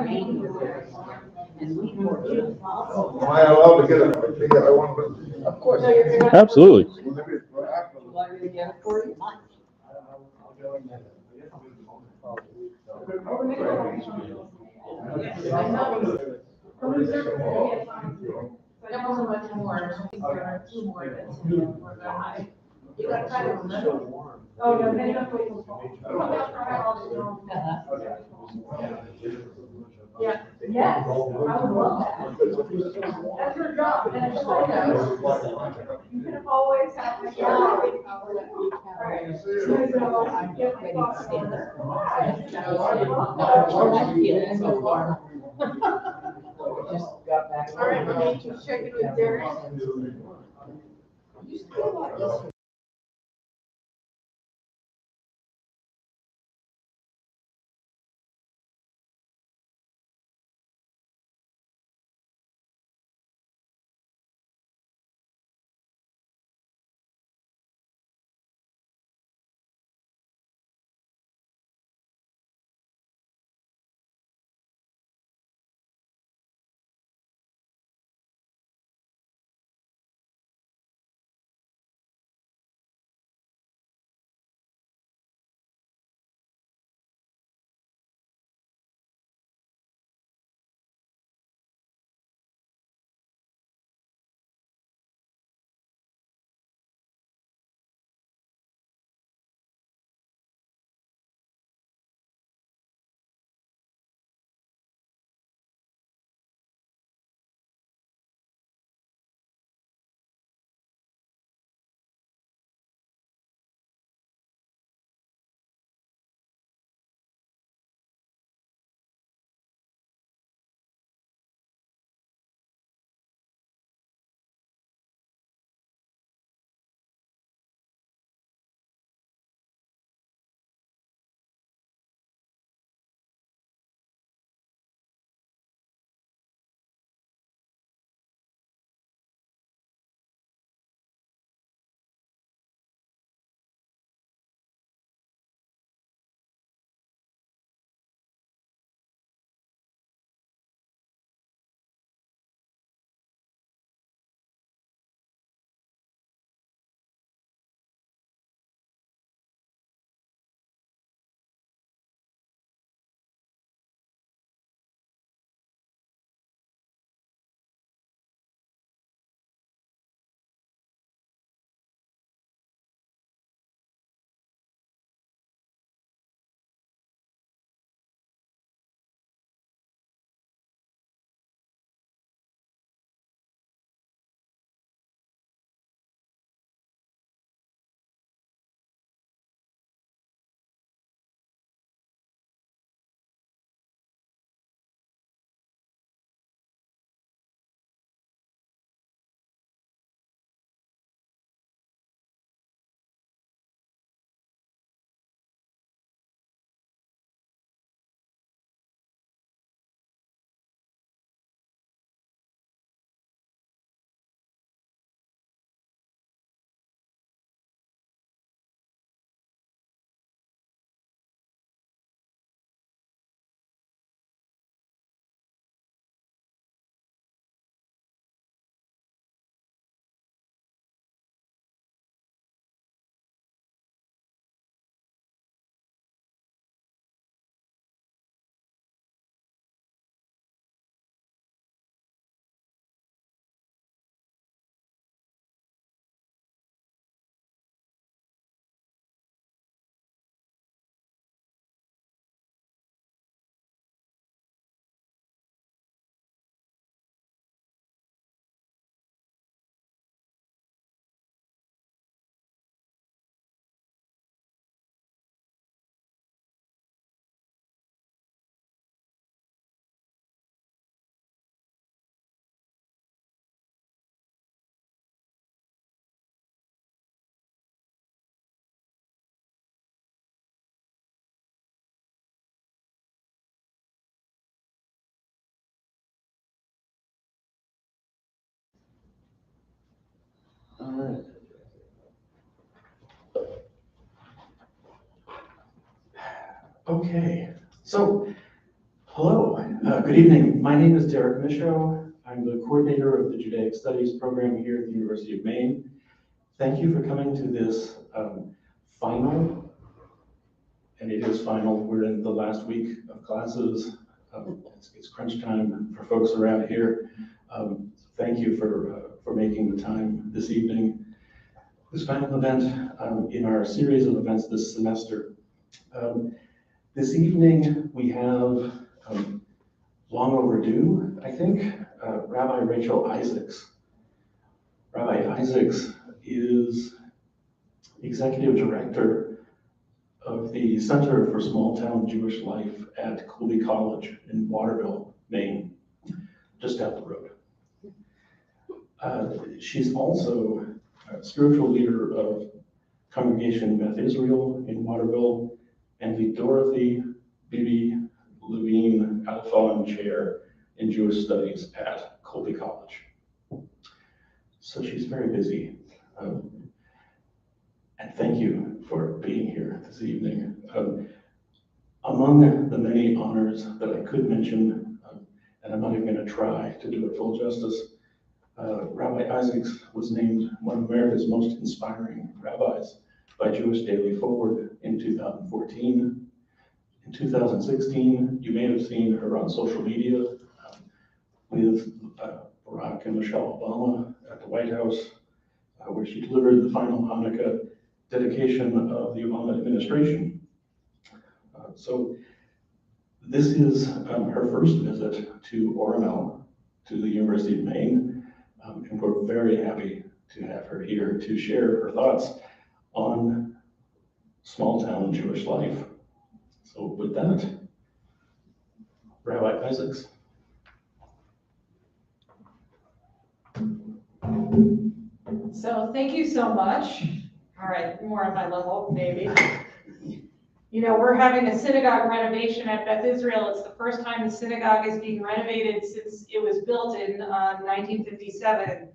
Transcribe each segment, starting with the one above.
Maine was very smart, and we were. Am I allowed to get a picture? I want to. Of course. Absolutely. Want me to get it for you? That wasn't much more. Two more than you got to try to remember. Oh, no, they don't wait. Yeah, yes, I would love that. That's your job, and it's all you can always have my job. I'm just ready to stand up. Just got back. All right, let me just check it with Derek. Used to be a lot easier. All right. Okay, so hello, Good evening. My name is Michaud. I'm the coordinator of the Judaic Studies program here at the University of Maine. Thank you for coming to this final, and it is final. We're in the last week of classes. It's crunch time for folks around here. Thank you for making the time this evening. This final event in our series of events this semester. This evening we have long overdue, I think, Rabbi Rachel Isaacs. Rabbi Isaacs is executive director of the Center for Small Town Jewish Life at Colby College in Waterville, Maine, just down the road. She's also a spiritual leader of Congregation Beth Israel in Waterville and the Dorothy, Bibby, Levine Alfond Chair in Jewish Studies at Colby College. So she's very busy. And thank you for being here this evening. Among the many honors that I could mention, and I'm not even going to try to do it full justice, Rabbi Isaacs was named one of America's most inspiring rabbis by Jewish Daily Forward in 2014. In 2016, you may have seen her on social media with Barack and Michelle Obama at the White House, where she delivered the final Hanukkah dedication of the Obama administration. So this is her first visit to Ormel, to the University of Maine, and we're very happy to have her here to share her thoughts on small town Jewish life. So with that, Rabbi Isaacs. So thank you so much. All right, more on my level, maybe. You know, we're having a synagogue renovation at Beth Israel. It's the first time the synagogue is being renovated since it was built in 1957.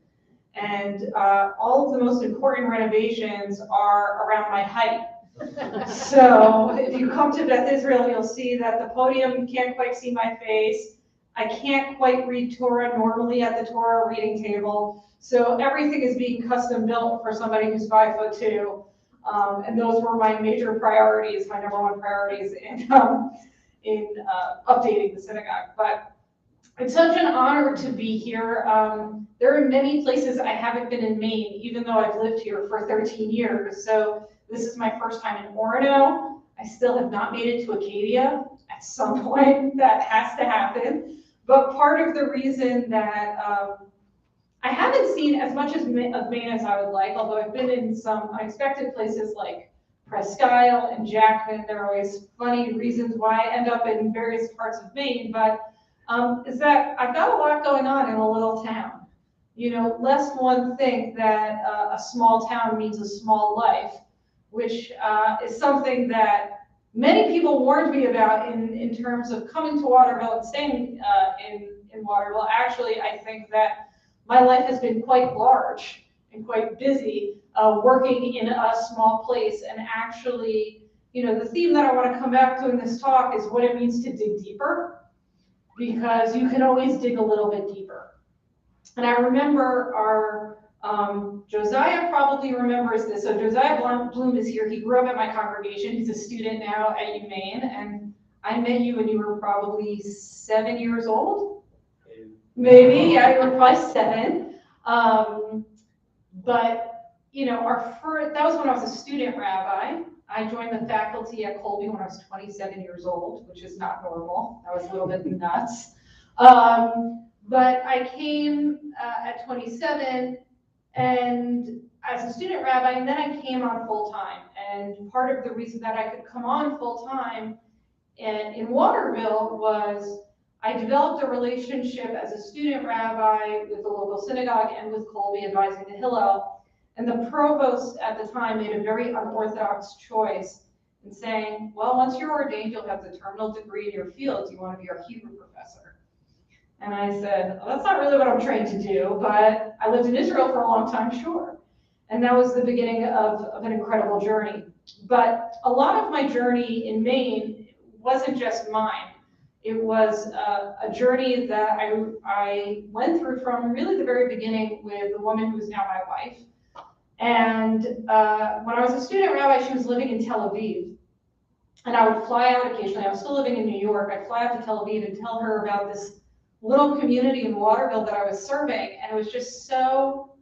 And all of the most important renovations are around my height. So if you come to Beth Israel, you'll see that the podium, you can't quite see my face. I can't quite read Torah normally at the Torah reading table. So everything is being custom built for somebody who's 5'2". And those were my major priorities, my number one priorities in updating the synagogue. But it's such an honor to be here. There are many places I haven't been in Maine, even though I've lived here for 13 years. So this is my first time in Orono. I still have not made it to Acadia. At some point, that has to happen. But part of the reason that I haven't seen as much of Maine as I would like, although I've been in some unexpected places like Presque Isle and Jackman. There are always funny reasons why I end up in various parts of Maine, but is that I've got a lot going on in a little town. You know, lest one think that a small town means a small life, which is something that many people warned me about in terms of coming to Waterville and staying in Waterville. Actually, I think that my life has been quite large and quite busy working in a small place. And actually, you know, the theme that I want to come back to in this talk is what it means to dig deeper, because you can always dig a little bit deeper. And I remember our, Josiah probably remembers this. So Josiah Bloom is here. He grew up at my congregation. He's a student now at UMaine. And I met you when you were probably 7 years old. Maybe, yeah, you were probably 7. But, you know, that was when I was a student rabbi. I joined the faculty at Colby when I was 27 years old, which is not normal. That was a little bit nuts. But I came at 27 and as a student rabbi, and then I came on full time. And part of the reason that I could come on full time in Waterville was I developed a relationship as a student rabbi with the local synagogue and with Colby advising the Hillel. And the provost at the time made a very unorthodox choice in saying, well, once you're ordained, you'll have the terminal degree in your field. Do you want to be our Hebrew professor? And I said, well, that's not really what I'm trained to do, but I lived in Israel for a long time, sure. And that was the beginning of an incredible journey. But a lot of my journey in Maine wasn't just mine. It was a journey that I went through from really the very beginning with the woman who is now my wife. And when I was a student rabbi, she was living in Tel Aviv. And I would fly out occasionally. I was still living in New York. I'd fly out to Tel Aviv and tell her about this little community in Waterville that I was serving. And it was just so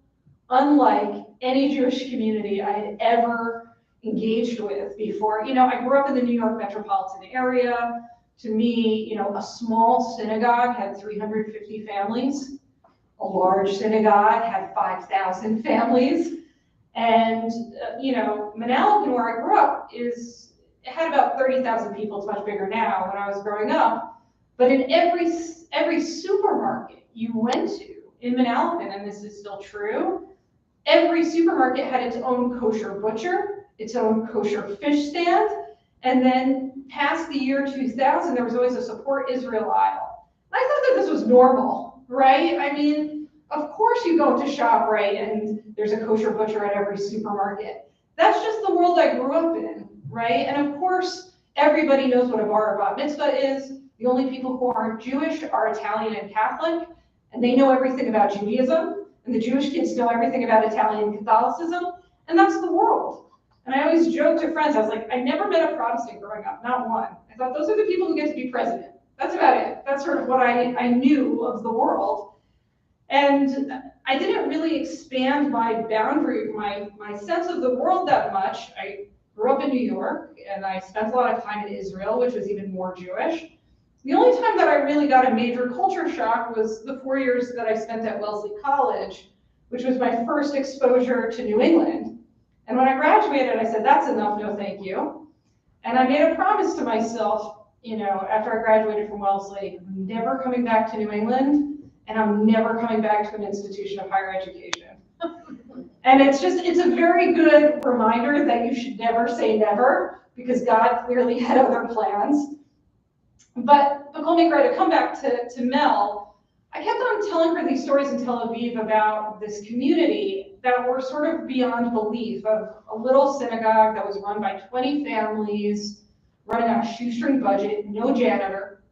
unlike any Jewish community I had ever engaged with before. You know, I grew up in the New York metropolitan area. To me, you know, a small synagogue had 350 families. A large synagogue had 5,000 families. And, you know, Manalapan, where I grew up, it had about 30,000 people. It's much bigger now when I was growing up. But in every supermarket you went to in Manalapan, and this is still true, every supermarket had its own kosher butcher, its own kosher fish stand, and then past the year 2000, there was always a Support Israel aisle. And I thought that this was normal, right? I mean, of course you go to ShopRite and there's a kosher butcher at every supermarket. That's just the world I grew up in, right? And of course, everybody knows what a bar or bat mitzvah is. The only people who aren't Jewish are Italian and Catholic, and they know everything about Judaism, and the Jewish kids know everything about Italian Catholicism, and that's the world. And I always joke to friends, I was like, I never met a Protestant growing up, not one. I thought those are the people who get to be president. That's about it. That's sort of what I knew of the world. And I didn't really expand my boundary, my sense of the world that much. I grew up in New York, and I spent a lot of time in Israel, which was even more Jewish. The only time that I really got a major culture shock was the 4 years that I spent at Wellesley College, which was my first exposure to New England. And when I graduated, I said, that's enough, no thank you. And I made a promise to myself, you know, after I graduated from Wellesley, I'm never coming back to New England, and I'm never coming back to an institution of higher education. And it's a very good reminder that you should never say never, because God clearly had other plans. But Colby, to come back to Mel, I kept on telling her these stories in Tel Aviv about this community that were sort of beyond belief, of a little synagogue that was run by 20 families, running on a shoestring budget, no janitor,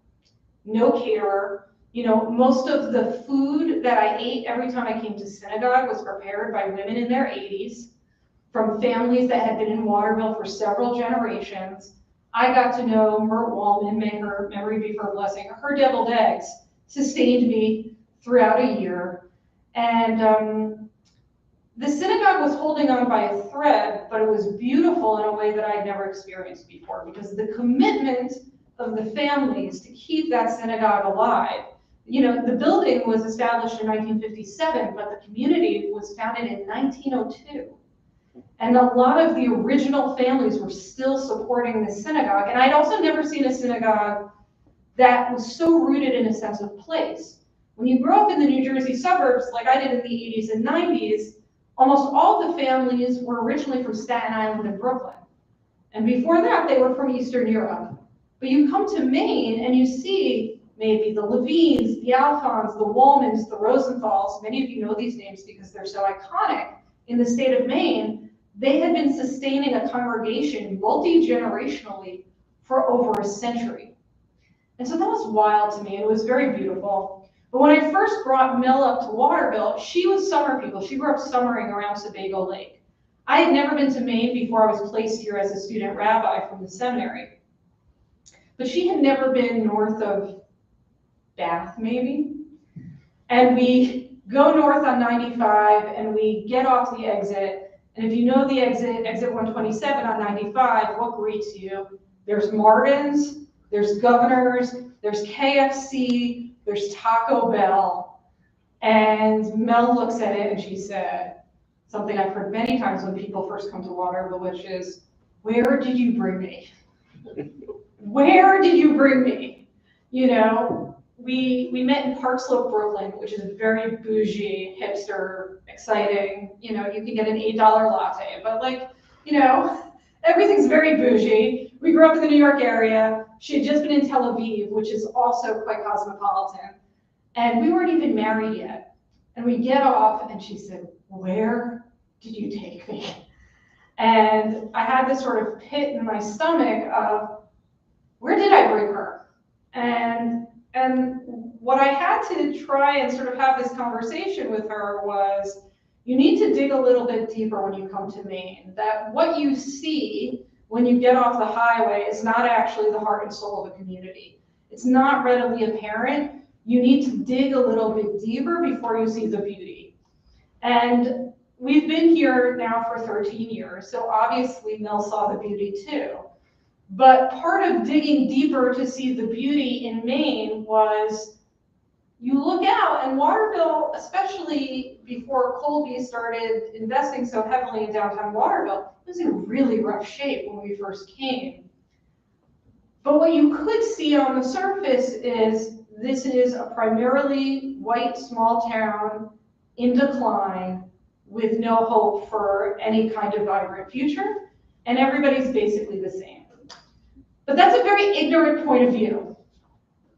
no caterer. You know, most of the food that I ate every time I came to synagogue was prepared by women in their 80s, from families that had been in Waterville for several generations. I got to know Mert Wallman, may her memory be for a blessing. Her deviled eggs sustained me throughout a year. And the synagogue was holding on by a thread, but it was beautiful in a way that I had never experienced before, because the commitment of the families to keep that synagogue alive. You know, the building was established in 1957, but the community was founded in 1902. And a lot of the original families were still supporting the synagogue. And I'd also never seen a synagogue that was so rooted in a sense of place. When you grow up in the New Jersey suburbs, like I did in the 80s and 90s, almost all the families were originally from Staten Island and Brooklyn. And before that, they were from Eastern Europe. But you come to Maine and you see maybe the Levines, the Alfonds, the Wallmans, the Rosenthals. Many of you know these names because they're so iconic in the state of Maine. They had been sustaining a congregation multi-generationally for over a century. And so that was wild to me. It was very beautiful. But when I first brought Mel up to Waterville, she was summer people. She grew up summering around Sebago Lake. I had never been to Maine before I was placed here as a student rabbi from the seminary. But she had never been north of Bath, maybe. And we go north on 95, and we get off the exit. And if you know the exit 127 on 95, what greets you? There's Martin's, there's Governor's, there's KFC, there's Taco Bell. And Mel looks at it and she said, something I've heard many times when people first come to Waterville, which is, where did you bring me? Where did you bring me? You know, we met in Park Slope, Brooklyn, which is very bougie, hipster, exciting. You know, you can get an $8 latte, but like, you know, everything's very bougie. We grew up in the New York area. She had just been in Tel Aviv, which is also quite cosmopolitan. And we weren't even married yet. And we get off and she said, where did you take me? And I had this sort of pit in my stomach of, where did I bring her? And what I had to try and sort of have this conversation with her was, you need to dig a little bit deeper when you come to Maine. That what you see when you get off the highway is not actually the heart and soul of a community. It's not readily apparent. You need to dig a little bit deeper before you see the beauty. And we've been here now for 13 years, so obviously Mel saw the beauty too. But part of digging deeper to see the beauty in Maine was, you look out, and Waterville, especially before Colby started investing so heavily in downtown Waterville, it was in really rough shape when we first came. But what you could see on the surface is, this is a primarily white small town in decline with no hope for any kind of vibrant future, and everybody's basically the same. But that's a very ignorant point of view.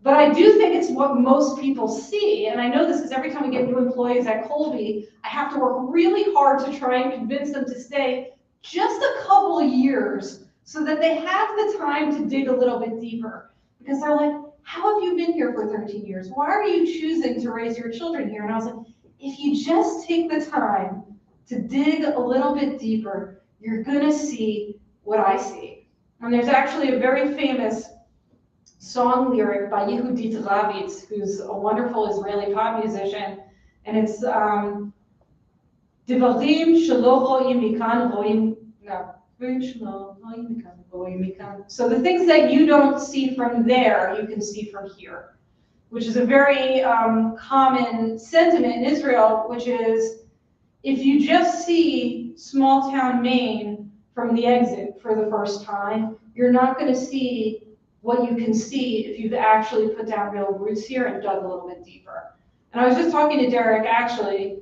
But I do think it's what most people see, and I know this because every time we get new employees at Colby, I have to work really hard to try and convince them to stay just a couple of years so that they have the time to dig a little bit deeper. Because they're like, how have you been here for 13 years? Why are you choosing to raise your children here? And I was like, if you just take the time to dig a little bit deeper, you're gonna see what I see. And there's actually a very famous song lyric by Yehudit Ravitz, who's a wonderful Israeli pop musician, and it's Divarim shelo ro'im mikan ro'im, no, shelo ro'im mikan ro'im mikan. So the things that you don't see from there, you can see from here, which is a very common sentiment in Israel, which is, if you just see small town Maine from the exit for the first time, you're not going to see what you can see if you've actually put down real roots here and dug a little bit deeper. And I was just talking to Derek, actually,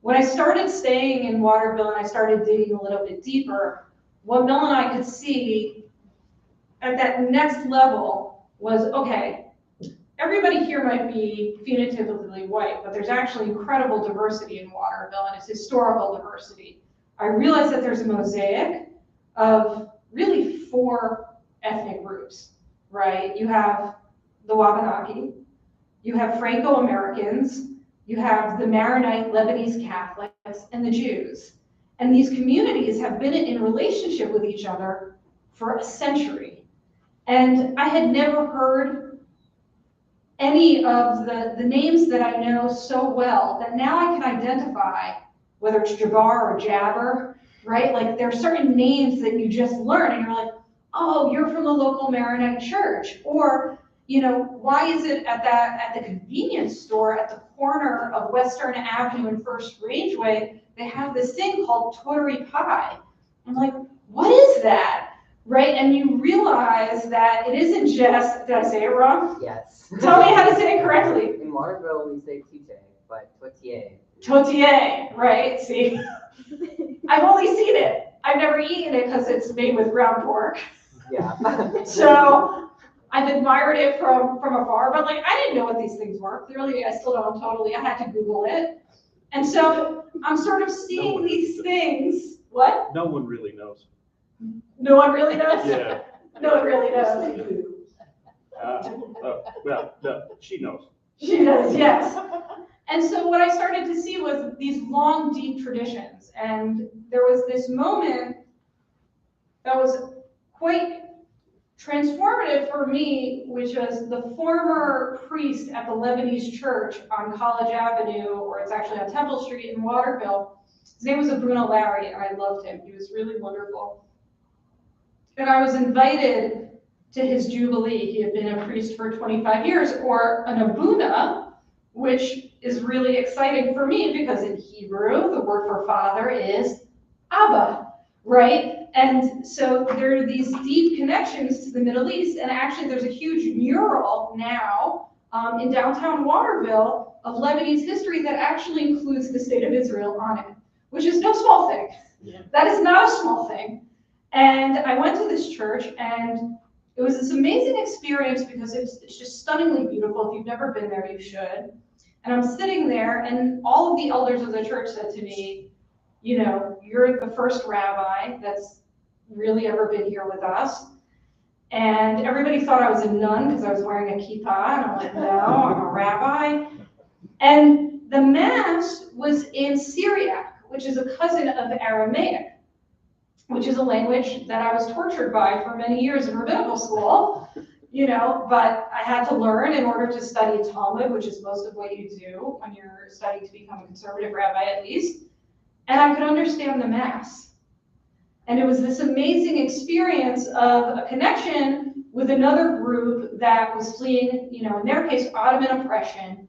when I started staying in Waterville and I started digging a little bit deeper, what Mel and I could see at that next level was, okay, everybody here might be phenotypically white, but there's actually incredible diversity in Waterville, and it's historical diversity. I realized that there's a mosaic of really 4 ethnic groups, right? You have the Wabanaki, you have Franco-Americans, you have the Maronite Lebanese Catholics, and the Jews. And these communities have been in relationship with each other for a century. And I had never heard any of the names that I know so well that now I can identify, whether it's Jabbar or Jabber, right? Like, there are certain names that you just learn and you're like, oh, you're from the local Maronite church. Or, you know, why is it at the convenience store at the corner of Western Avenue and First Rangeway, they have this thing called Totery Pie? I'm like, what is that? Right? And you realize that it isn't just, did I say it wrong? Yes. Tell me how to say it correctly. In Waterville, we say tute, but totier. Totier, right? See, I've only seen it. I've never eaten it because it's made with ground pork. Yeah. So I've admired it from afar, but like, I didn't know what these things were. Clearly, I still don't totally. I had to Google it. And so I'm sort of seeing these things. What? No one really knows. No one really knows? Yeah. No one really knows. Well, no, she knows. She does, yes. And so what I started to see was these long, deep traditions. And there was this moment that was quite transformative for me, which was the former priest at the Lebanese church on College Avenue, or it's actually on Temple Street in Waterville. His name was Abuna Larry, and I loved him. He was really wonderful. And I was invited to his jubilee. He had been a priest for 25 years, or an Abuna, which is really exciting for me because in Hebrew, the word for father is Abba, right? And so there are these deep connections to the Middle East, and actually there's a huge mural now in downtown Waterville of Lebanese history that actually includes the state of Israel on it, which is no small thing. Yeah. That is not a small thing. And I went to this church, and it was this amazing experience because it's just stunningly beautiful. If you've never been there, you should. And I'm sitting there, and all of the elders of the church said to me, you know, you're the first rabbi that's really ever been here with us. And everybody thought I was a nun because I was wearing a kippah, and I'm like, no, I'm a rabbi. And the Mass was in Syriac, which is a cousin of Aramaic, which is a language that I was tortured by for many years in rabbinical school, but I had to learn in order to study Talmud, which is most of what you do when you're studying to become a conservative rabbi at least. And I could understand the Mass. And it was this amazing experience of a connection with another group that was fleeing, in their case, Ottoman oppression,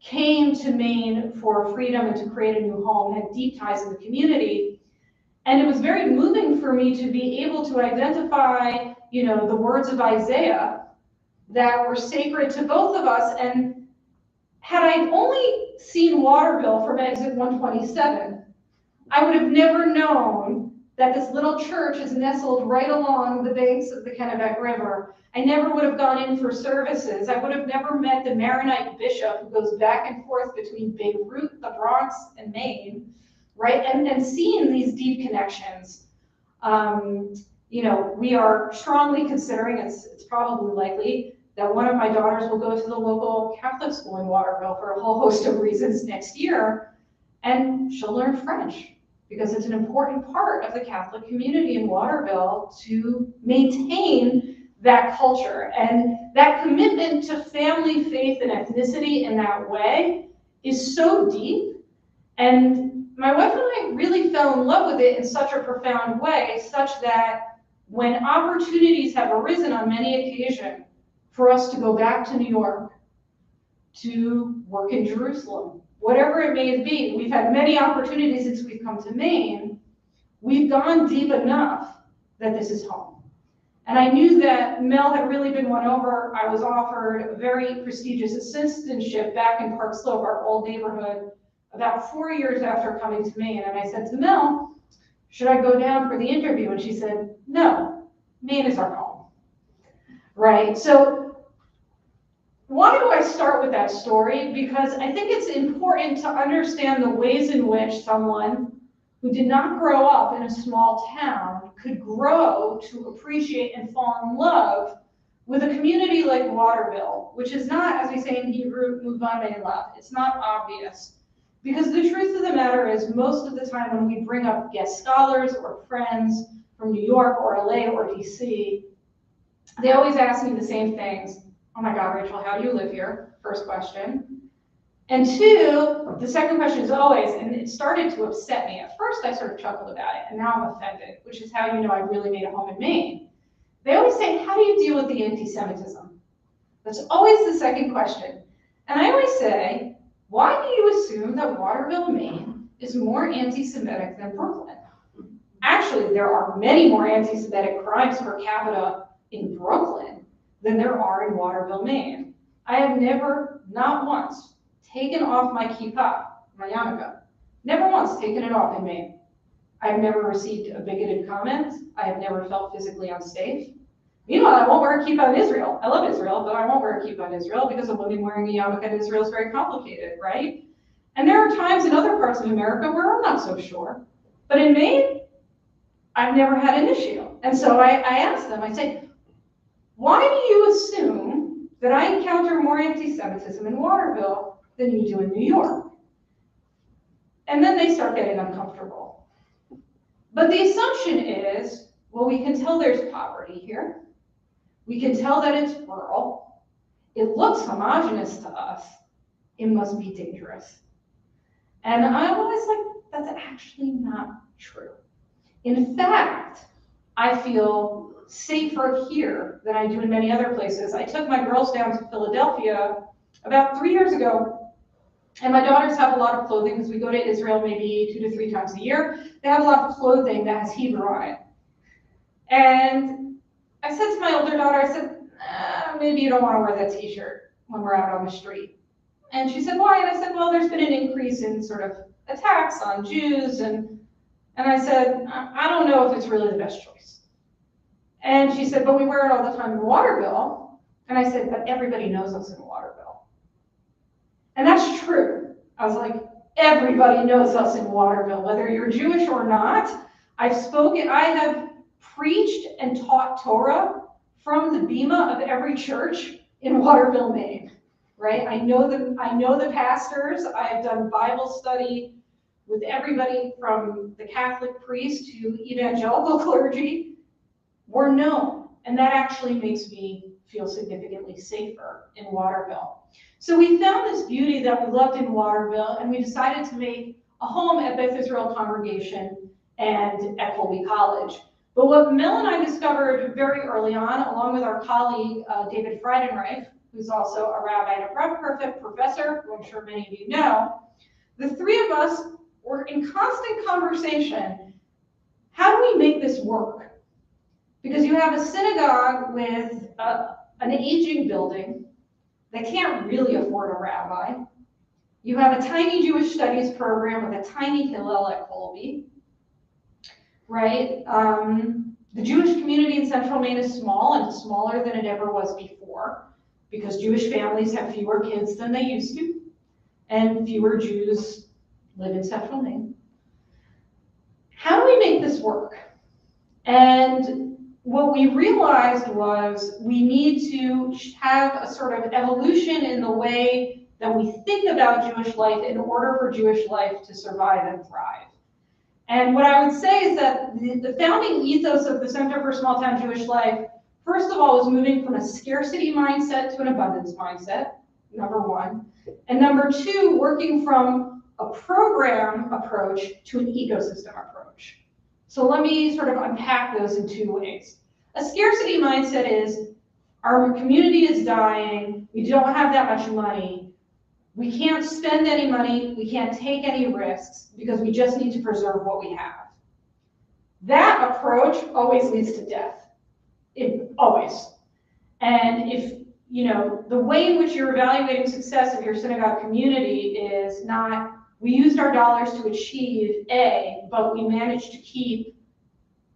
came to Maine for freedom and to create a new home, had deep ties in the community. And it was very moving for me to be able to identify, the words of Isaiah that were sacred to both of us. And had I only seen Waterville from exit 127, I would have never known that this little church is nestled right along the banks of the Kennebec River. I never would have gone in for services. I would have never met the Maronite bishop who goes back and forth between Beirut, the Bronx, and Maine, right? And seeing these deep connections. We are strongly considering, it's probably likely, that one of my daughters will go to the local Catholic school in Waterville for a whole host of reasons next year, and she'll learn French, because it's an important part of the Catholic community in Waterville to maintain that culture. And that commitment to family, faith, and ethnicity in that way is so deep. And my wife and I really fell in love with it in such a profound way, such that when opportunities have arisen on many occasions for us to go back to New York, to work in Jerusalem, whatever it may be, we've had many opportunities since we've come to Maine. We've gone deep enough that this is home. And I knew that Mel had really been won over. I was offered a very prestigious assistantship back in Park Slope, our old neighborhood, about 4 years after coming to Maine. And I said to Mel, should I go down for the interview? And she said, no, Maine is our home, right? So why do I start with that story? Because I think it's important to understand the ways in which someone who did not grow up in a small town could grow to appreciate and fall in love with a community like Waterville, which is not, as we say in Hebrew, mubane love. It's not obvious. Because the truth of the matter is, most of the time when we bring up guest scholars or friends from New York or LA or DC, they always ask me the same things. Oh my God, Rachel, how do you live here? First question. And two, the second question is always, and it started to upset me. At first I sort of chuckled about it, and now I'm offended, which is how you know I really made a home in Maine. They always say, how do you deal with the anti-Semitism? That's always the second question. And I always say, why do you assume that Waterville, Maine is more anti-Semitic than Brooklyn? Actually, there are many more anti-Semitic crimes per capita in Brooklyn than there are in Waterville, Maine. I have never, not once, taken off my kippah, my yarmulke. Never once taken it off in Maine. I've never received a bigoted comment. I have never felt physically unsafe. Meanwhile, I won't wear a kippah in Israel. I love Israel, but I won't wear a kippah in Israel because a woman wearing a yarmulke in Israel is very complicated, right? And there are times in other parts of America where I'm not so sure. But in Maine, I've never had an issue. And so I asked them, I say, why do you assume that I encounter more anti-Semitism in Waterville than you do in New York? And then they start getting uncomfortable. But the assumption is, well, we can tell there's poverty here. We can tell that it's rural. It looks homogenous to us. It must be dangerous. And I'm always like, that's actually not true. In fact, I feel safer here than I do in many other places. I took my girls down to Philadelphia about 3 years ago, and my daughters have a lot of clothing because we go to Israel maybe 2 to 3 times a year. They have a lot of clothing that has Hebrew on it. And I said to my older daughter, I said, maybe you don't want to wear that t-shirt when we're out on the street. And she said, why? And I said, well, there's been an increase in sort of attacks on Jews. And I said, I don't know if it's really the best choice. And she said, but we wear it all the time in Waterville. And I said, but everybody knows us in Waterville. And that's true. I was like, everybody knows us in Waterville, whether you're Jewish or not. I have preached and taught Torah from the bima of every church in Waterville, Maine, right? I know the pastors. I've done Bible study with everybody from the Catholic priest to evangelical clergy. We're known, and that actually makes me feel significantly safer in Waterville. So we found this beauty that we loved in Waterville, and we decided to make a home at Beth Israel Congregation and at Colby College. But what Mel and I discovered very early on, along with our colleague, David Friedenreich, who's also a rabbi and a perfect professor, who I'm sure many of you know, the three of us were in constant conversation. How do we make this work? Because you have a synagogue with an aging building that can't really afford a rabbi. You have a tiny Jewish studies program with a tiny Hillel at Colby, right? The Jewish community in Central Maine is small, and it's smaller than it ever was before, because Jewish families have fewer kids than they used to, and fewer Jews live in Central Maine. How do we make this work? And what we realized was we need to have a sort of evolution in the way that we think about Jewish life in order for Jewish life to survive and thrive. And what I would say is that the founding ethos of the Center for Small Town Jewish Life, first of all, was moving from a scarcity mindset to an abundance mindset, number one. And number two, working from a program approach to an ecosystem approach. So let me sort of unpack those in two ways. A scarcity mindset is our community is dying, we don't have that much money, we can't spend any money, we can't take any risks because we just need to preserve what we have. That approach always leads to death. It always. And if, you know, the way in which you're evaluating success of your synagogue community is not, we used our dollars to achieve A, but we managed to keep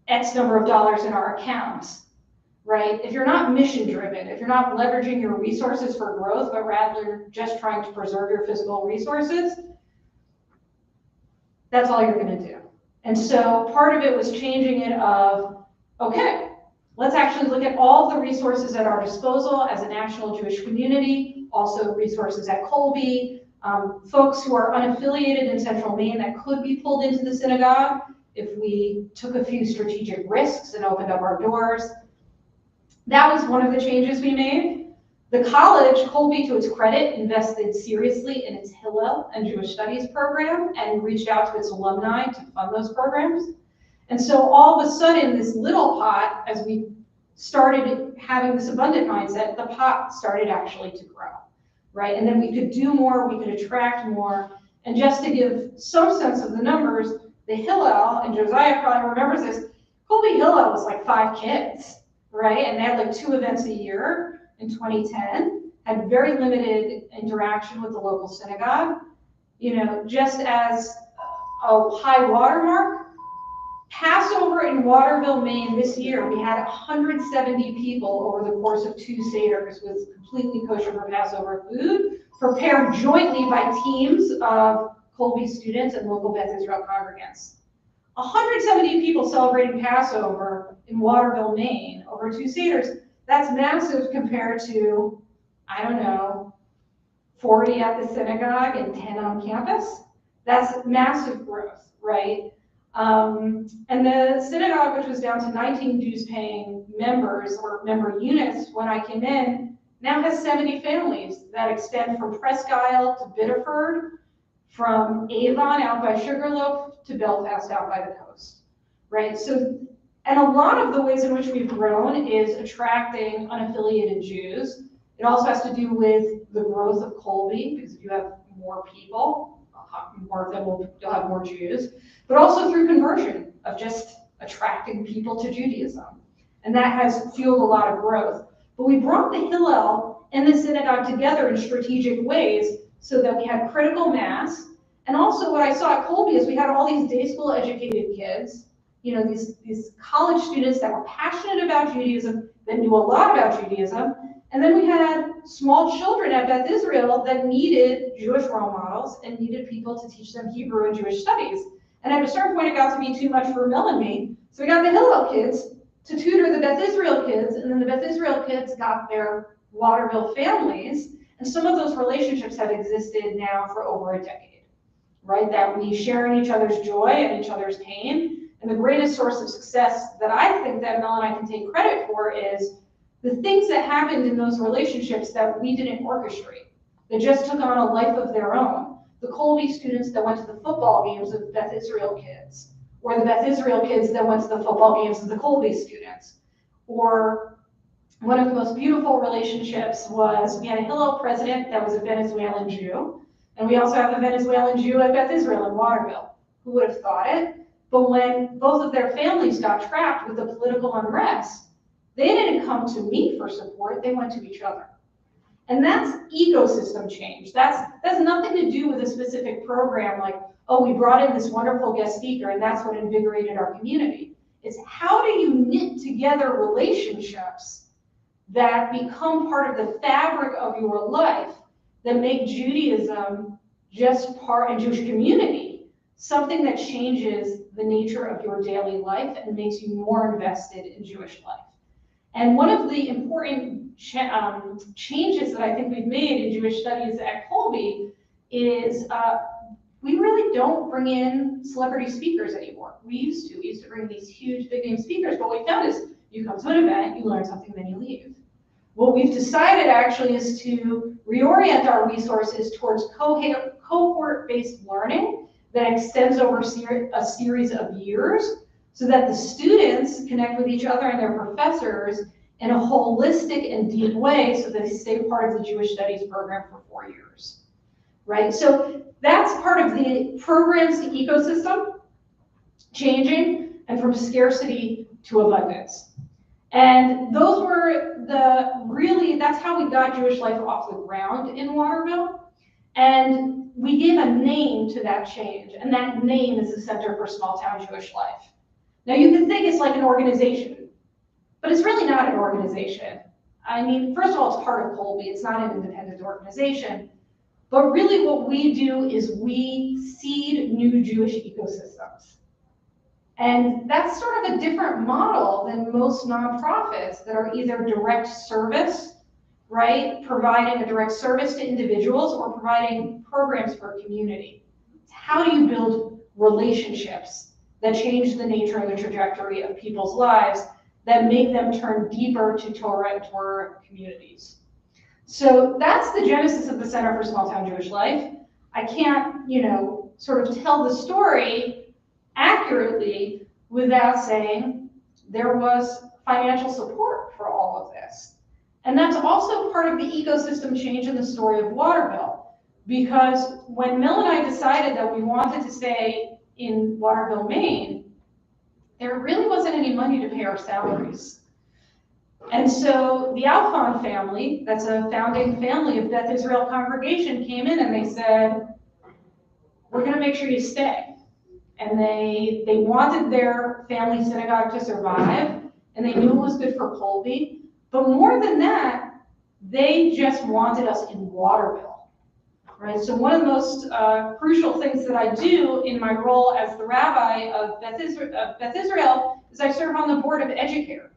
X number of dollars in our accounts, right? If you're not mission driven, if you're not leveraging your resources for growth, but rather just trying to preserve your physical resources, that's all you're gonna do. And so part of it was changing it of, okay, let's actually look at all the resources at our disposal as a national Jewish community, also resources at Colby, folks who are unaffiliated in Central Maine that could be pulled into the synagogue if we took a few strategic risks and opened up our doors. That was one of the changes we made. The college, Colby, to its credit, invested seriously in its Hillel and Jewish Studies program and reached out to its alumni to fund those programs. And so all of a sudden, this little pot, as we started having this abundant mindset, the pot started actually to grow, right? And then we could do more, we could attract more. And just to give some sense of the numbers, the Hillel, and Josiah probably remembers this, Colby Hillel was like 5 kids, right? And they had like 2 events a year in 2010, had very limited interaction with the local synagogue. You know, just as a high watermark, Passover in Waterville, Maine this year, we had 170 people over the course of 2 seders with completely kosher for Passover food, prepared jointly by teams of Colby students and local Beth Israel congregants. 170 people celebrating Passover in Waterville, Maine over 2 seders. That's massive compared to, I don't know, 40 at the synagogue and 10 on campus. That's massive growth, right? And the synagogue, which was down to 19 dues paying members or member units when I came in, now has 70 families that extend from Presque Isle to Biddeford, from Avon out by Sugarloaf to Belfast out by the coast, right? So, and a lot of the ways in which we've grown is attracting unaffiliated Jews. It also has to do with the growth of Colby, because if you have more people, more of them you'll have more Jews, but also through conversion of just attracting people to Judaism. And that has fueled a lot of growth. But we brought the Hillel and the synagogue together in strategic ways so that we had critical mass. And also what I saw at Colby is we had all these day school educated kids, you know, these college students that were passionate about Judaism, that knew a lot about Judaism. And then we had small children at Beth Israel that needed Jewish role models and needed people to teach them Hebrew and Jewish studies. And at a certain point, it got to be too much for Mel and me. So we got the Hillel kids to tutor the Beth Israel kids, and then the Beth Israel kids got their Waterville families, and some of those relationships have existed now for over a decade, right? That we share in each other's joy and each other's pain. And the greatest source of success that I think that Mel and I can take credit for is the things that happened in those relationships that we didn't orchestrate, that just took on a life of their own. The Colby students that went to the football games of Beth Israel kids, or the Beth Israel kids that went to the football games of the Colby students. Or one of the most beautiful relationships was we had a Hillel president that was a Venezuelan Jew, and we also have a Venezuelan Jew at Beth Israel in Waterville. Who would have thought it? But when both of their families got trapped with the political unrest, they didn't come to me for support, they went to each other. And that's ecosystem change. That's nothing to do with a specific program like, oh, we brought in this wonderful guest speaker and that's what invigorated our community. It's how do you knit together relationships that become part of the fabric of your life that make Judaism just part, and Jewish community, something that changes the nature of your daily life and makes you more invested in Jewish life. And one of the important changes that I think we've made in Jewish studies at Colby is we really don't bring in celebrity speakers anymore. We used to bring these huge big name speakers, but what we found is you come to an event, you learn something, then you leave. What we've decided actually is to reorient our resources towards cohort-based learning that extends over a series of years so that the students connect with each other and their professors in a holistic and deep way so that they stay part of the Jewish Studies program for 4 years, right? So that's part of the program's ecosystem changing and from scarcity to abundance. And those were that's how we got Jewish life off the ground in Waterville. And we gave a name to that change, and that name is the Center for Small Town Jewish Life. Now you can think it's like an organization, but it's really not an organization. I mean, first of all, it's part of Colby, it's not an independent organization. But really what we do is we seed new Jewish ecosystems. And that's sort of a different model than most nonprofits that are either direct service, right? Providing a direct service to individuals or providing programs for a community. How do you build relationships that change the nature and the trajectory of people's lives that make them turn deeper to Torah and Torah communities? So that's the genesis of the Center for Small Town Jewish Life. I can't, sort of tell the story accurately without saying there was financial support for all of this. And that's also part of the ecosystem change in the story of Waterville, because when Mel and I decided that we wanted to stay in Waterville, Maine, there really wasn't any money to pay our salaries. And so the Alfond family, that's a founding family of Beth Israel Congregation, came in and they said, we're going to make sure you stay. And they wanted their family synagogue to survive, and they knew it was good for Colby. But more than that, they just wanted us in Waterville, right? So one of the most crucial things that I do in my role as the rabbi of Beth Israel is I serve on the board of Educare,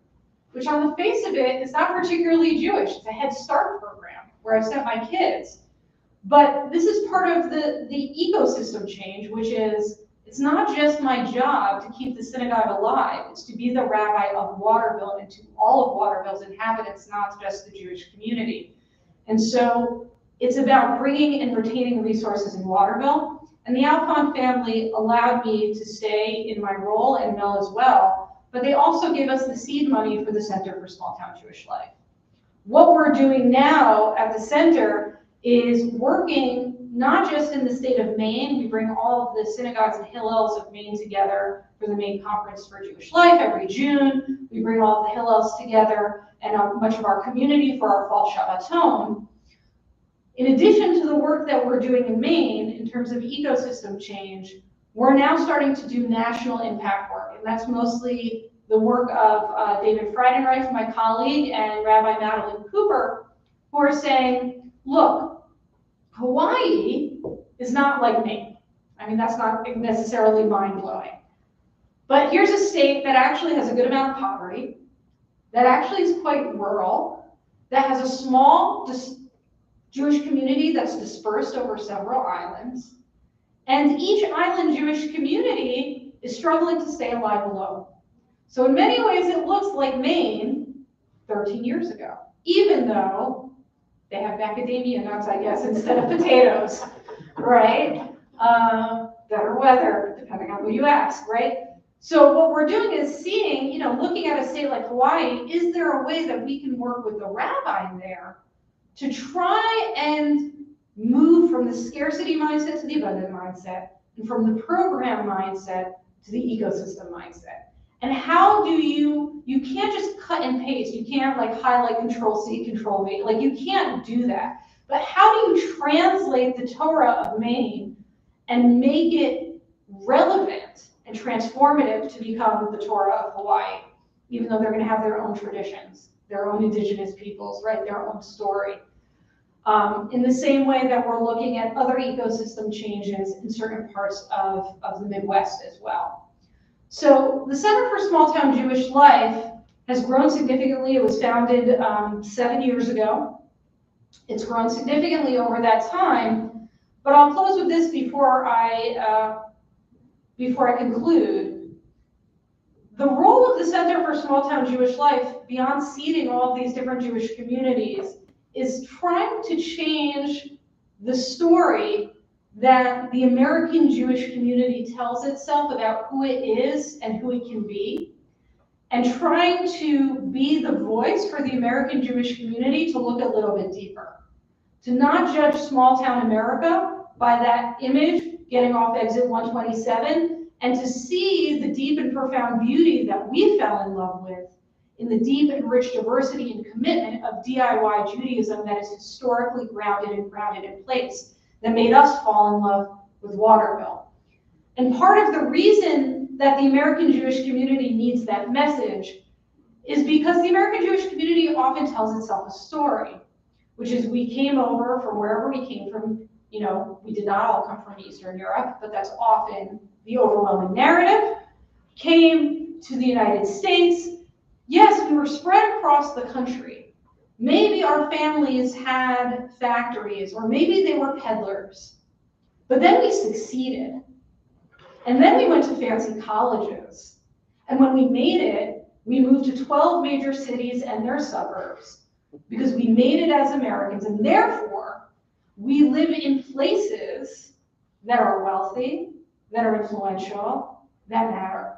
which on the face of it is not particularly Jewish. It's a Head Start program where I've sent my kids. But this is part of the ecosystem change, which is it's not just my job to keep the synagogue alive. It's to be the rabbi of Waterville and to all of Waterville's inhabitants, not just the Jewish community. And so it's about bringing and retaining resources in Waterville. And the Alfond family allowed me to stay in my role, and Mel as well. But they also gave us the seed money for the Center for Small Town Jewish Life. What we're doing now at the center is working not just in the state of Maine. We bring all of the synagogues and Hillels of Maine together for the Maine Conference for Jewish Life every June. We bring all of the Hillels together and much of our community for our fall Shabbaton. In addition to the work that we're doing in Maine in terms of ecosystem change, we're now starting to do national impact work, and that's mostly the work of David Friedenreich, my colleague, and Rabbi Madeline Cooper, who are saying, look, Hawaii is not like Maine. I mean, that's not necessarily mind-blowing. But here's a state that actually has a good amount of poverty, that actually is quite rural, that has a small Jewish community that's dispersed over several islands, and each island Jewish community is struggling to stay alive alone. So in many ways, it looks like Maine 13 years ago, even though they have macadamia nuts, I guess, instead of potatoes, right? Better weather, depending on who you ask, right? So what we're doing is seeing, looking at a state like Hawaii, is there a way that we can work with the rabbi there to try and move from the scarcity mindset to the abundant mindset, and from the program mindset to the ecosystem mindset? And how do you can't just cut and paste. You can't like highlight Control-C, Control-V. Like you can't do that. But how do you translate the Torah of Maine and make it relevant and transformative to become the Torah of Hawaii, even though they're going to have their own traditions, their own indigenous peoples, right, their own story. In the same way that we're looking at other ecosystem changes in certain parts of the Midwest as well. So the Center for Small Town Jewish Life has grown significantly. It was founded 7 years ago. It's grown significantly over that time. But I'll close with this before I conclude. The role of the Center for Small Town Jewish Life, beyond seeding all of these different Jewish communities, is trying to change the story that the American Jewish community tells itself about who it is and who it can be, and trying to be the voice for the American Jewish community to look a little bit deeper, to not judge small town America by that image getting off exit 127, and to see the deep and profound beauty that we fell in love with in the deep and rich diversity and commitment of DIY Judaism that is historically grounded in place, that made us fall in love with Waterville. And part of the reason that the American Jewish community needs that message is because the American Jewish community often tells itself a story, which is we came over from wherever we came from. We did not all come from Eastern Europe, but that's often the overwhelming narrative. Came to the United States. Yes, we were spread across the country. Maybe our families had factories, or maybe they were peddlers. But then we succeeded. And then we went to fancy colleges. And when we made it, we moved to 12 major cities and their suburbs, because we made it as Americans. And therefore, we live in places that are wealthy, that are influential, that matter.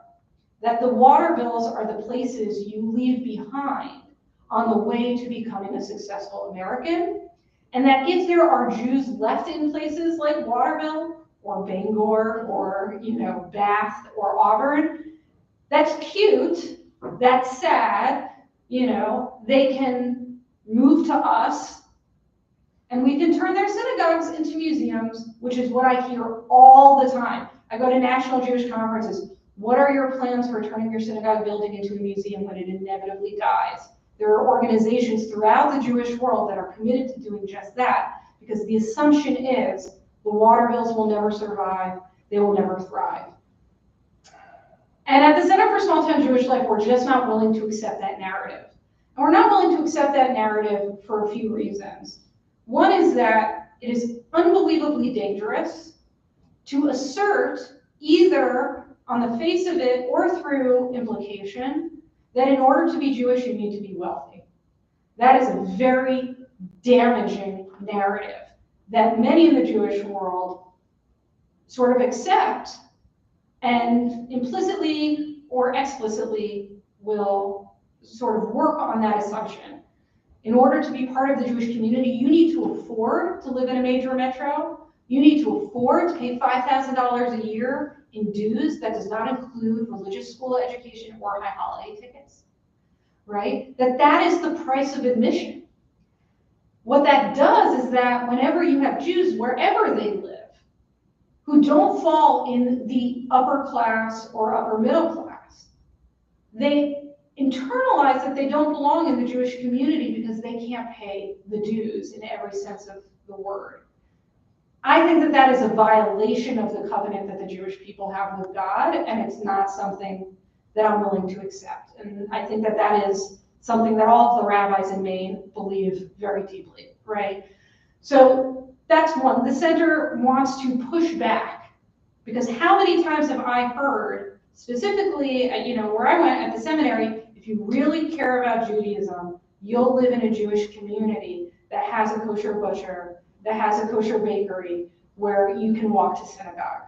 That the Watervilles are the places you leave behind on the way to becoming a successful American, and that if there are Jews left in places like Waterville or Bangor or Bath or Auburn, that's cute, that's sad, they can move to us, and we can turn their synagogues into museums, which is what I hear all the time. I go to national Jewish conferences. What are your plans for turning your synagogue building into a museum when it inevitably dies? There are organizations throughout the Jewish world that are committed to doing just that, because the assumption is the Watervilles will never survive, they will never thrive. And at the Center for Small Town Jewish Life, we're just not willing to accept that narrative. And we're not willing to accept that narrative for a few reasons. One is that it is unbelievably dangerous to assert, either on the face of it or through implication, that in order to be Jewish, you need to be wealthy. That is a very damaging narrative that many in the Jewish world sort of accept and implicitly or explicitly will sort of work on that assumption. In order to be part of the Jewish community, you need to afford to live in a major metro. You need to afford to pay $5,000 a year in dues. That does not include religious school education or high holiday tickets, right? That is the price of admission. What that does is that whenever you have Jews, wherever they live, who don't fall in the upper class or upper middle class, they internalize that they don't belong in the Jewish community because they can't pay the dues in every sense of the word. I think that that is a violation of the covenant that the Jewish people have with God, and it's not something that I'm willing to accept. And I think that that is something that all of the rabbis in Maine believe very deeply, right? So that's one. The center wants to push back, because how many times have I heard, specifically, where I went at the seminary, if you really care about Judaism, you'll live in a Jewish community that has a kosher butcher, that has a kosher bakery, where you can walk to synagogue,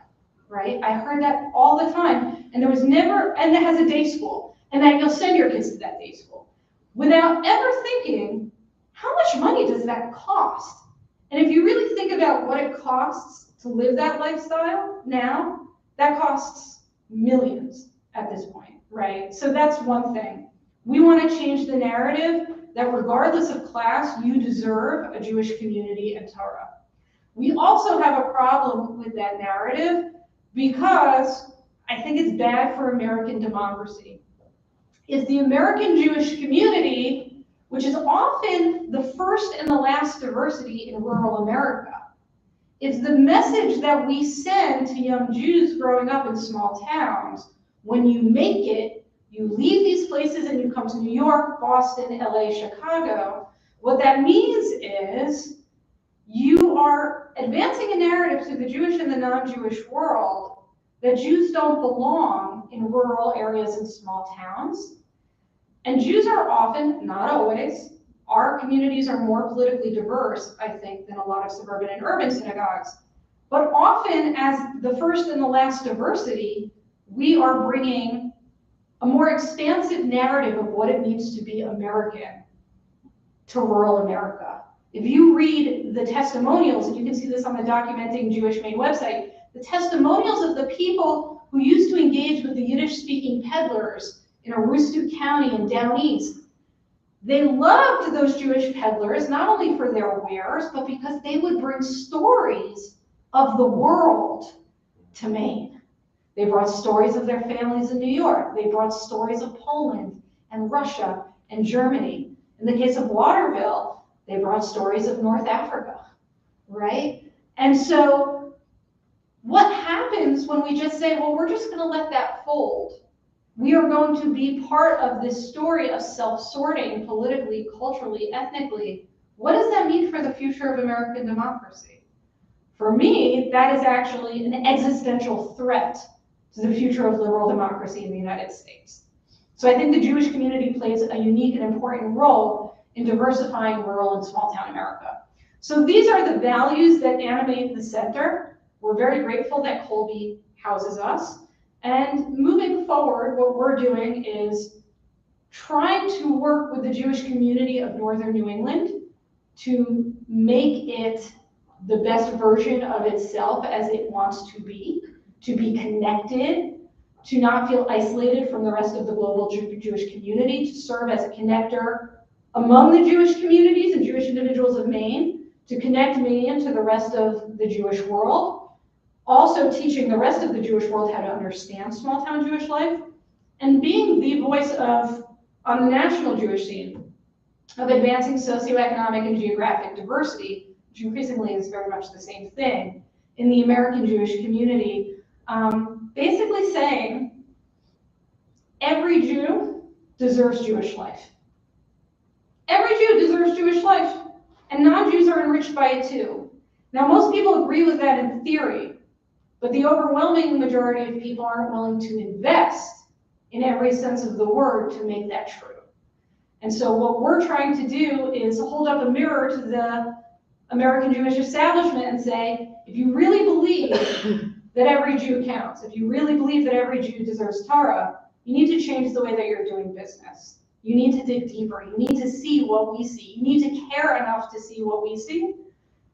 right? I heard that all the time, and there was never, and that has a day school, and that you'll send your kids to that day school, without ever thinking, how much money does that cost? And if you really think about what it costs to live that lifestyle now, that costs millions at this point, right? So that's one thing. We want to change the narrative that regardless of class, you deserve a Jewish community and Torah. We also have a problem with that narrative because I think it's bad for American democracy. Is the American Jewish community, which is often the first and the last diversity in rural America, is the message that we send to young Jews growing up in small towns. When you make it, you leave these places and you come to New York, Boston, LA, Chicago. What that means is you are advancing a narrative to the Jewish and the non-Jewish world that Jews don't belong in rural areas and small towns. And Jews are often, not always, our communities are more politically diverse, I think, than a lot of suburban and urban synagogues. But often, as the first and the last diversity, we are bringing a more expansive narrative of what it means to be American to rural America. If you read the testimonials, and you can see this on the Documenting Jewish Maine website, the testimonials of the people who used to engage with the Yiddish-speaking peddlers in Aroostook County and down east, they loved those Jewish peddlers, not only for their wares, but because they would bring stories of the world to Maine. They brought stories of their families in New York. They brought stories of Poland and Russia and Germany. In the case of Waterville, they brought stories of North Africa, right? And so what happens when we just say, well, we're just going to let that fold? We are going to be part of this story of self-sorting politically, culturally, ethnically. What does that mean for the future of American democracy? For me, that is actually an existential threat to the future of liberal democracy in the United States. So I think the Jewish community plays a unique and important role in diversifying rural and small town America. So these are the values that animate the center. We're very grateful that Colby houses us. And moving forward, what we're doing is trying to work with the Jewish community of Northern New England to make it the best version of itself as it wants to be connected, to not feel isolated from the rest of the global Jewish community, to serve as a connector among the Jewish communities and Jewish individuals of Maine, to connect Maine to the rest of the Jewish world. Also teaching the rest of the Jewish world how to understand small town Jewish life, and being the voice of, on the national Jewish scene, of advancing socioeconomic and geographic diversity, which increasingly is very much the same thing, in the American Jewish community, basically saying every Jew deserves Jewish life. Every Jew deserves Jewish life, and non-Jews are enriched by it too. Now, most people agree with that in theory, but the overwhelming majority of people aren't willing to invest in every sense of the word to make that true. And so what we're trying to do is hold up a mirror to the American Jewish establishment and say, if you really believe that every Jew counts, if you really believe that every Jew deserves Torah, you need to change the way that you're doing business. You need to dig deeper. You need to see what we see. You need to care enough to see what we see.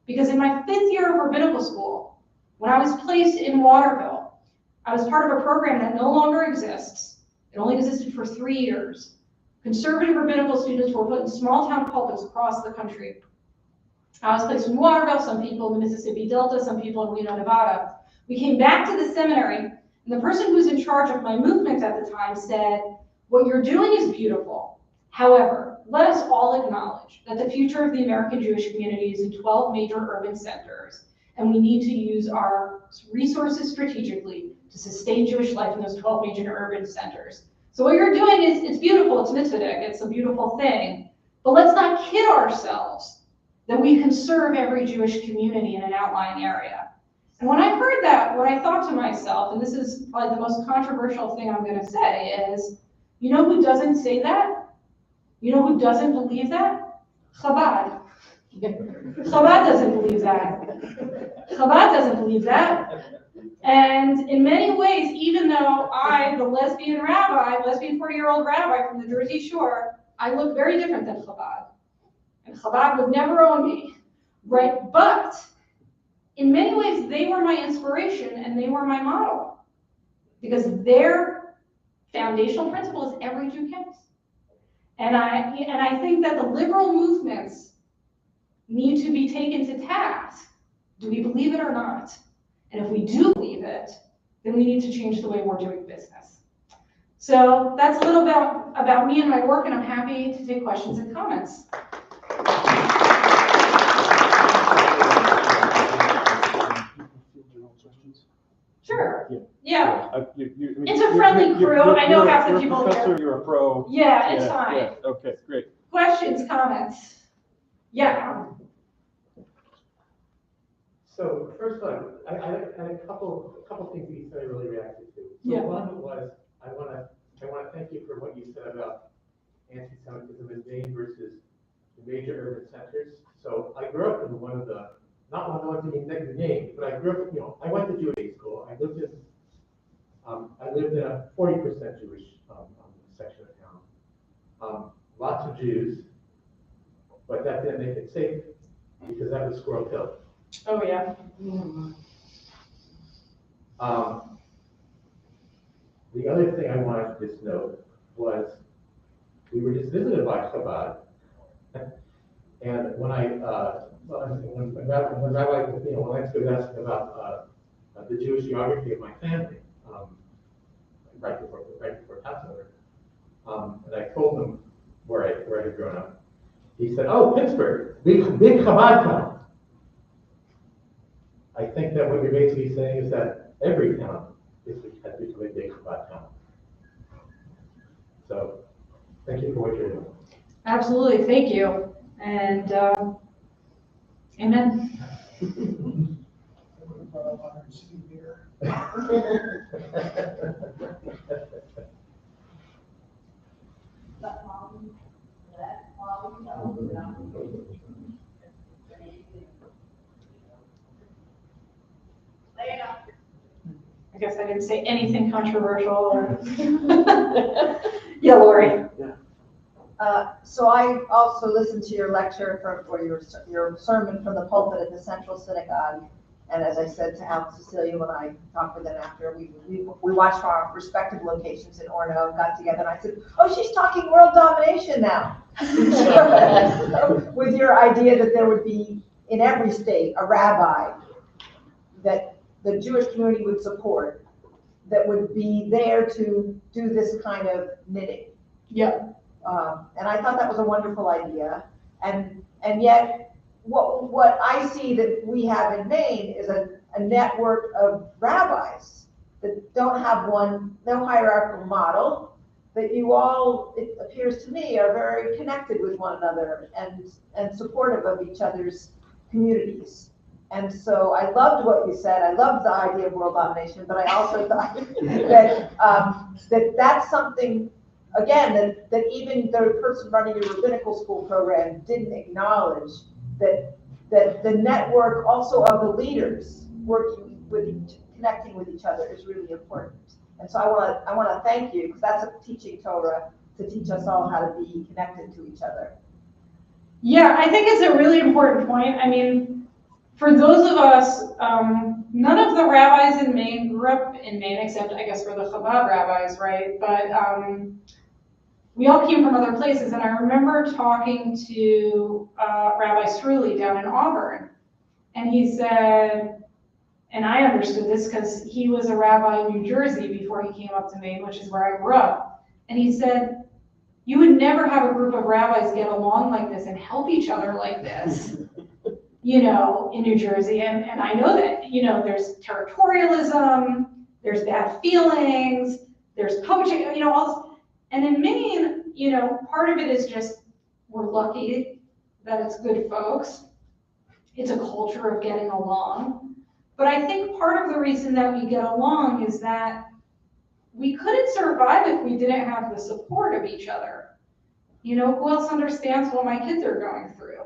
Because in my 5th year of rabbinical school, when I was placed in Waterville, I was part of a program that no longer exists. It only existed for 3 years. Conservative rabbinical students were put in small town pulpits across the country. I was placed in Waterville, some people in the Mississippi Delta, some people in Reno, Nevada. We came back to the seminary, and the person who was in charge of my movement at the time said, what you're doing is beautiful. However, let us all acknowledge that the future of the American Jewish community is in 12 major urban centers, and we need to use our resources strategically to sustain Jewish life in those 12 major urban centers. So what you're doing is, it's beautiful, it's mitzvah, it's a beautiful thing, but let's not kid ourselves that we can serve every Jewish community in an outlying area. And when I heard that, what I thought to myself, and this is probably the most controversial thing I'm gonna say, is, you know who doesn't say that? You know who doesn't believe that? Chabad. Chabad doesn't believe that. Chabad doesn't believe that. And in many ways, even though I, the lesbian 40-year-old rabbi from the Jersey Shore, I look very different than Chabad. And Chabad would never own me, right? But in many ways, they were my inspiration and they were my model, because their foundational principle is every Jew counts. And I think that the liberal movements need to be taken to task. Do we believe it or not? And if we do believe it, then we need to change the way we're doing business. So that's a little bit about me and my work, and I'm happy to take questions and comments. Sure. Yeah. It's a friendly crew. I know half the people You're a professor, here. you're a pro. Yeah, it's fine. Yeah, okay, great. Questions, comments? Yeah. So first one, I had a couple things that you said I really reacted to. So Yeah. one was, I want to thank you for what you said about anti-Semitism in Maine versus the major urban centers. So I grew up in one of the, not one of the names, but I grew up, I went to Jewish school. I lived in a 40% Jewish section of town. Lots of Jews, but that didn't make it safe because that was Squirrel Hill. Oh, yeah. The other thing I wanted to just note was we were just visited by Chabad, and when Rabbi, when Lance was asking about the Jewish geography of my family, right before Passover, and I told him where I had grown up. He said, "Oh, Pittsburgh, big Chabad town." I think that what you're basically saying is that every town has become a big Chabad town. So, thank you for what you're doing. Absolutely, thank you. And amen. I guess I didn't say anything controversial. Or yeah, Lori. So I also listened to your lecture or your sermon from the pulpit at the Central Synagogue. And as I said to Al and Cecilia when I talked with them after, we watched from our respective locations in Orono and got together. And I said, "Oh, she's talking world domination now." With your idea that there would be in every state a rabbi that the Jewish community would support, that would be there to do this kind of knitting. Yeah. And I thought that was a wonderful idea. And yet, what I see that we have in Maine is a network of rabbis that don't have no hierarchical model, that you all, it appears to me, are very connected with one another and supportive of each other's communities. And so I loved what you said. I loved the idea of world domination, but I also thought that that's something, again, that even the person running your rabbinical school program didn't acknowledge, that the network also of the leaders working with connecting with each other is really important. And so I want to thank you, because that's a teaching Torah, to teach us all how to be connected to each other. Yeah, I think it's a really important point. I mean, for those of us, none of the rabbis in Maine grew up in Maine, except I guess for the Chabad rabbis, right? But we all came from other places, and I remember talking to Rabbi Struley down in Auburn, and he said, and I understood this because he was a rabbi in New Jersey before he came up to Maine, which is where I grew up, and he said, you would never have a group of rabbis get along like this and help each other like this, in New Jersey, and I know that, there's territorialism, there's bad feelings, there's poaching, all this. And in Maine, you know, part of it is just we're lucky that it's good folks. It's a culture of getting along. But I think part of the reason that we get along is that we couldn't survive if we didn't have the support of each other. You know, who else understands what my kids are going through?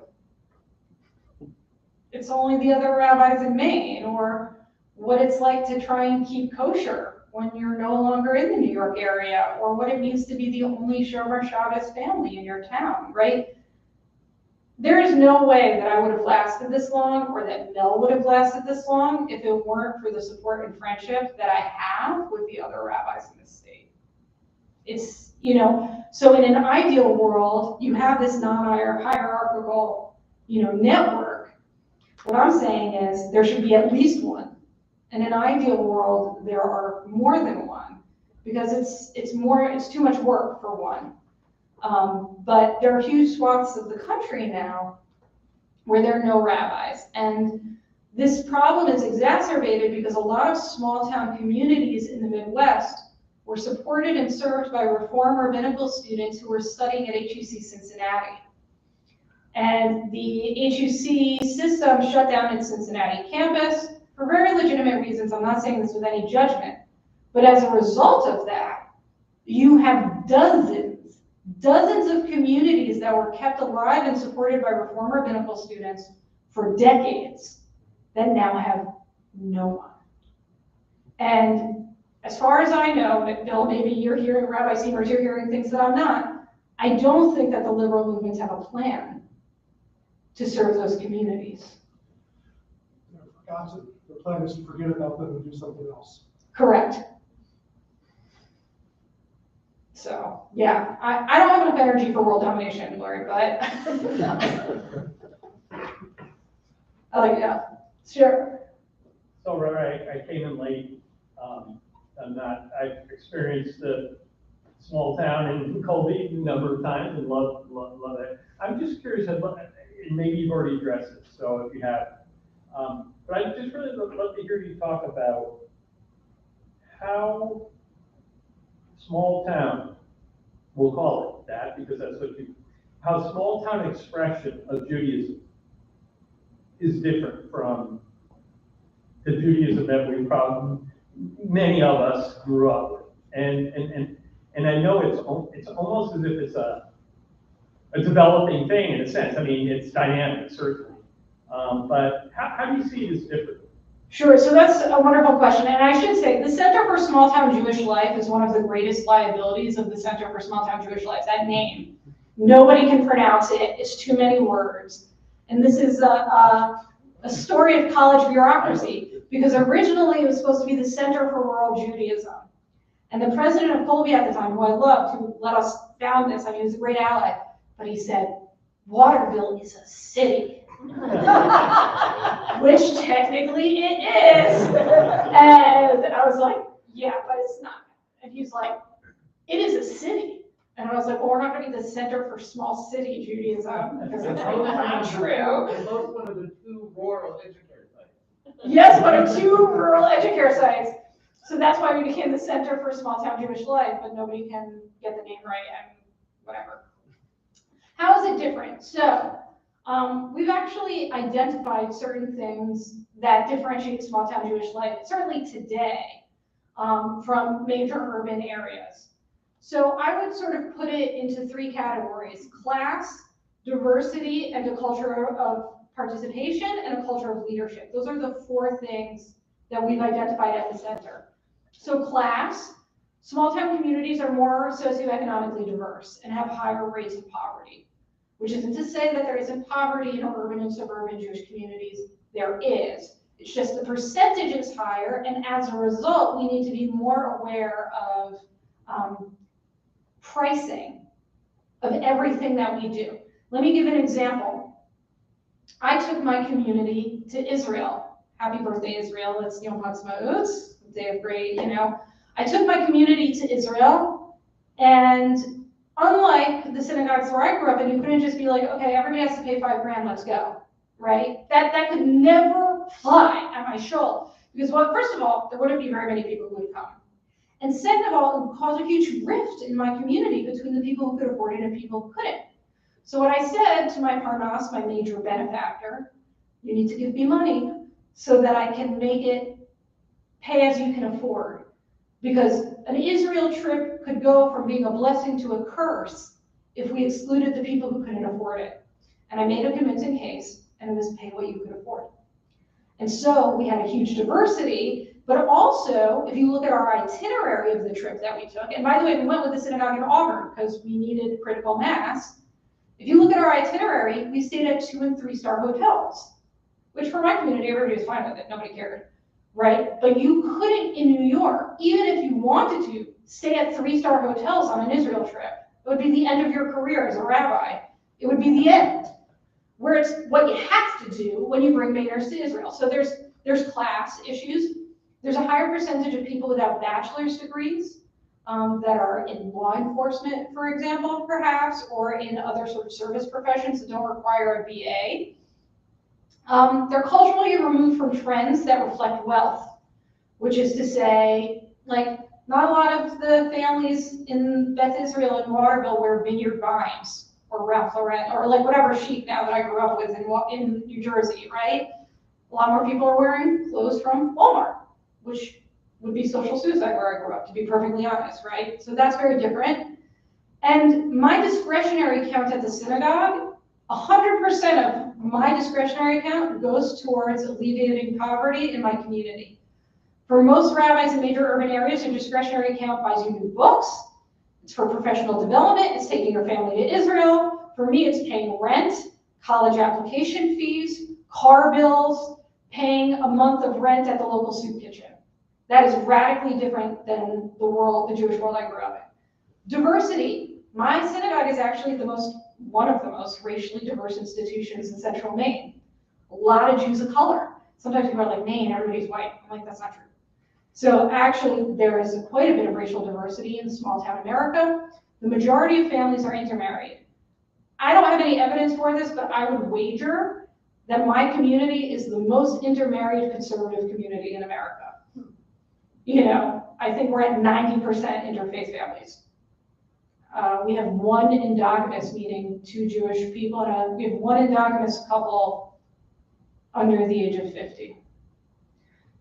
It's only the other rabbis in Maine, or what it's like to try and keep kosher when you're no longer in the New York area, or what it means to be the only Shomer Shabbos family in your town, right? There is no way that I would have lasted this long, or that Mel would have lasted this long, if it weren't for the support and friendship that I have with the other rabbis in the state. It's, you know, so in an ideal world, you have this non-hierarchical, you know, network. What I'm saying is there should be at least one. In an ideal world, there are more than one, because it's too much work for one. But there are huge swaths of the country now where there are no rabbis. And this problem is exacerbated because a lot of small town communities in the Midwest were supported and served by Reform rabbinical students who were studying at HUC Cincinnati. And the HUC system shut down its Cincinnati campus for very legitimate reasons. I'm not saying this with any judgment. But as a result of that, you have dozens of communities that were kept alive and supported by Reform rabbinical students for decades that now have no one. And as far as I know, Bill, maybe you're hearing, Rabbi Seymour, you're hearing things that I'm not, I don't think that the liberal movements have a plan to serve those communities. The plan is to forget about them and do something else. Correct. So, yeah, I don't have enough energy for world domination, Lori, but yeah, sure. So, Rabbi, I came in late. I've experienced a small town in Colby a number of times and love it. I'm just curious, and maybe you've already addressed it, so if you have, but I'd just really love to hear you talk about how small town, we'll call it that because that's what how small town expression of Judaism is different from the Judaism that we probably, many of us grew up with. And I know it's almost as if it's a developing thing in a sense. I mean, it's dynamic, certainly. But how do you see it as different? Sure, so that's a wonderful question. And I should say, the Center for Small Town Jewish Life is one of the greatest liabilities of the Center for Small Town Jewish Life, that name. Nobody can pronounce it, it's too many words. And this is a story of college bureaucracy, because originally it was supposed to be the Center for Rural Judaism. And the president of Colby at the time, who I loved, who let us found this, I mean, he was a great ally, but he said, Waterville is a city. Which technically it is. And I was like, yeah, but it's not. And he's like, it is a city. And I was like, well, we're not going to be the Center for Small City Judaism, because it's not true. And most one of the two rural educator sites. Yes, one of two rural educare sites. So that's why we became the Center for Small Town Jewish Life, but nobody can get the name right and whatever. How is it different? So we've actually identified certain things that differentiate small town Jewish life, certainly today, from major urban areas. So I would sort of put it into three categories: class, diversity, and a culture of participation, and a culture of leadership. Those are the four things that we've identified at the center. So class, small town communities are more socioeconomically diverse and have higher rates of poverty, which isn't to say that there isn't poverty in urban and suburban Jewish communities. There is. It's just the percentage is higher, and as a result, we need to be more aware of pricing of everything that we do. Let me give an example. I took my community to Israel. Happy birthday, Israel. It's Yom Ha'atzmaut, day of great, you know. I took my community to Israel, and unlike the synagogues where I grew up, and you couldn't just be like, okay, everybody has to pay $5,000, let's go, right? That could never fly at my shul. Because, well, first of all, there wouldn't be very many people who would come. And second of all, it would cause a huge rift in my community between the people who could afford it and people who couldn't. So what I said to my parnas, my major benefactor, you need to give me money so that I can make it pay as you can afford. Because an Israel trip could go from being a blessing to a curse if we excluded the people who couldn't afford it. And I made a convincing case, and it was pay what you could afford. And so we had a huge diversity, but also, if you look at our itinerary of the trip that we took, and by the way, we went with the synagogue in Auburn because we needed critical mass. If you look at our itinerary, we stayed at 2- and 3-star hotels, which for my community, everybody was fine with it, nobody cared, right? But you couldn't in New York, even if you wanted to, stay at 3-star hotels on an Israel trip. It would be the end of your career as a rabbi. It would be the end. Where it's what you have to do when you bring Mainers to Israel. So there's class issues. There's a higher percentage of people without bachelor's degrees that are in law enforcement, for example, perhaps, or in other sort of service professions that don't require a BA. They're culturally removed from trends that reflect wealth, which is to say, like, not a lot of the families in Beth Israel and Waterville wear vineyard vines or Ralph Lauren, or like whatever chic now that I grew up with in New Jersey, right? A lot more people are wearing clothes from Walmart, which would be social suicide where I grew up, to be perfectly honest, right? So that's very different. And my discretionary account at the synagogue, 100% of my discretionary account goes towards alleviating poverty in my community. For most rabbis in major urban areas, your discretionary account buys you new books. It's for professional development. It's taking your family to Israel. For me, it's paying rent, college application fees, car bills, paying a month of rent at the local soup kitchen. That is radically different than the Jewish world I grew up in. Diversity. My synagogue is actually one of the most racially diverse institutions in central Maine. A lot of Jews of color. Sometimes people are like, Maine, everybody's white. I'm like, that's not true. So actually, there is quite a bit of racial diversity in small town America. The majority of families are intermarried. I don't have any evidence for this, but I would wager that my community is the most intermarried conservative community in America. You know, I think we're at 90% interfaith families. We have one endogamous, meaning 2 Jewish people, and we have one endogamous couple under the age of 50.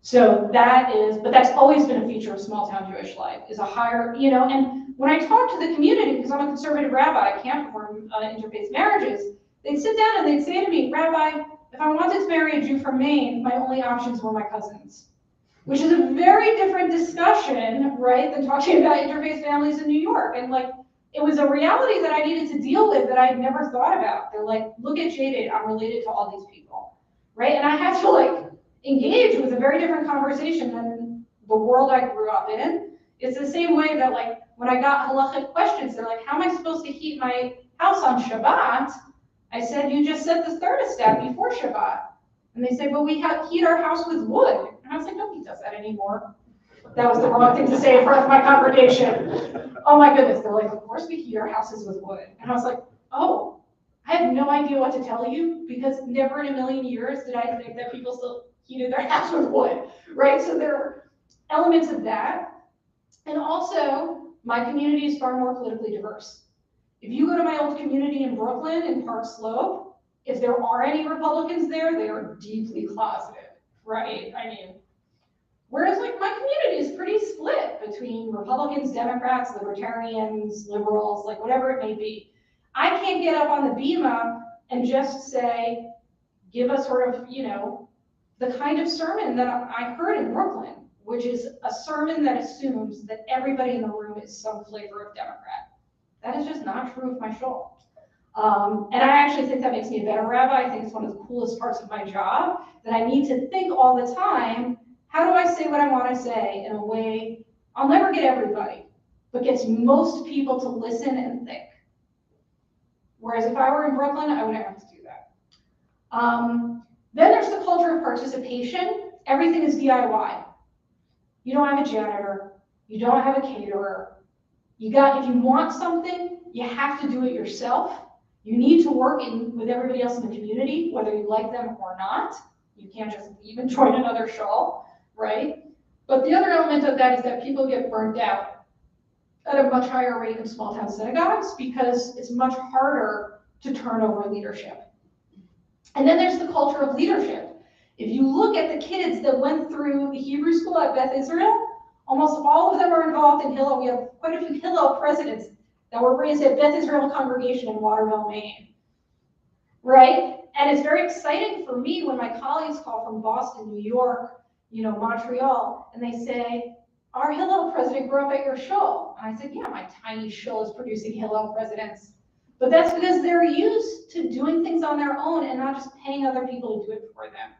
So but that's always been a feature of small town Jewish life, is a higher, you know, and when I talk to the community, because I'm a conservative rabbi, I can't perform interfaith marriages, they'd sit down and they'd say to me, Rabbi, if I wanted to marry a Jew from Maine, my only options were my cousins, which is a very different discussion, right, than talking about interfaith families in New York. And like, it was a reality that I needed to deal with that I'd never thought about. They're like, look at Jaded, I'm related to all these people, right? And I had to like, engage with a very different conversation than the world I grew up in. It's the same way that like when I got halachic questions, they're like, how am I supposed to heat my house on Shabbat? I said, you just set the thermostat before Shabbat. And they said, but we heat our house with wood. And I was like, nobody does that anymore. That was the wrong thing to say in front of my congregation. Oh my goodness. They're like, of course we heat our houses with wood. And I was like, oh, I have no idea what to tell you, because never in a million years did I think that people still heated their house with wood, right? So there are elements of that. And also, my community is far more politically diverse. If you go to my old community in Brooklyn, in Park Slope, if there are any Republicans there, they are deeply closeted, right? I mean, whereas like my community is pretty split between Republicans, Democrats, Libertarians, liberals, like whatever it may be. I can't get up on the bima and just say, give us sort of, you know, the kind of sermon that I heard in Brooklyn, which is a sermon that assumes that everybody in the room is some flavor of Democrat. That is just not true of my shul. And I actually think that makes me a better rabbi. I think it's one of the coolest parts of my job, that I need to think all the time, how do I say what I want to say in a way I'll never get everybody, but gets most people to listen and think. Whereas if I were in Brooklyn, I wouldn't have to do that. Then there's the culture of participation. Everything is DIY. You don't have a janitor. You don't have a caterer. If you want something, you have to do it yourself. You need to work with everybody else in the community, whether you like them or not. You can't just leave and join another shul, right? But the other element of that is that people get burned out at a much higher rate in small town synagogues because it's much harder to turn over leadership. And then there's the culture of leadership. If you look at the kids that went through the Hebrew school at Beth Israel, almost all of them are involved in Hillel. We have quite a few Hillel presidents that were raised at Beth Israel Congregation in Waterville, Maine, right? And it's very exciting for me when my colleagues call from Boston, New York, Montreal, and they say, our Hillel president grew up at your shul. And I said, yeah, my tiny shul is producing Hillel presidents. But that's because they're used to doing things on their own and not just paying other people to do it for them.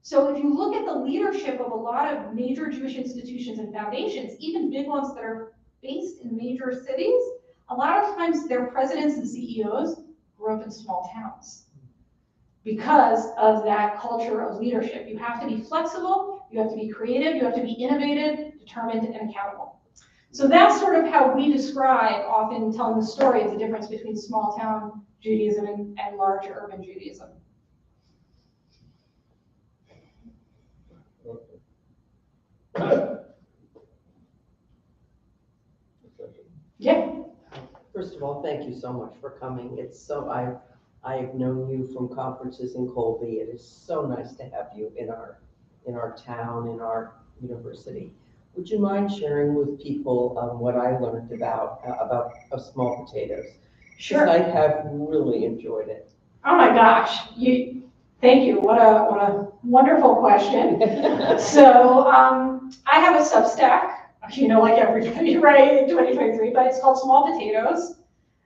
So if you look at the leadership of a lot of major Jewish institutions and foundations, even big ones that are based in major cities, a lot of times their presidents and CEOs grew up in small towns because of that culture of leadership. You have to be flexible, you have to be creative, you have to be innovative, determined, and accountable. So that's sort of how we describe, often telling the story of the difference between small town Judaism and large urban Judaism. Yeah. First of all, thank you so much for coming. It's so, I've known you from conferences in Colby. It is so nice to have you in our town, in our university. Would you mind sharing with people what I learned about small potatoes? Sure. I have really enjoyed it. Oh my gosh, thank you. What a wonderful question. So I have a Substack, like everybody, right, in 2023, but it's called Small Potatoes.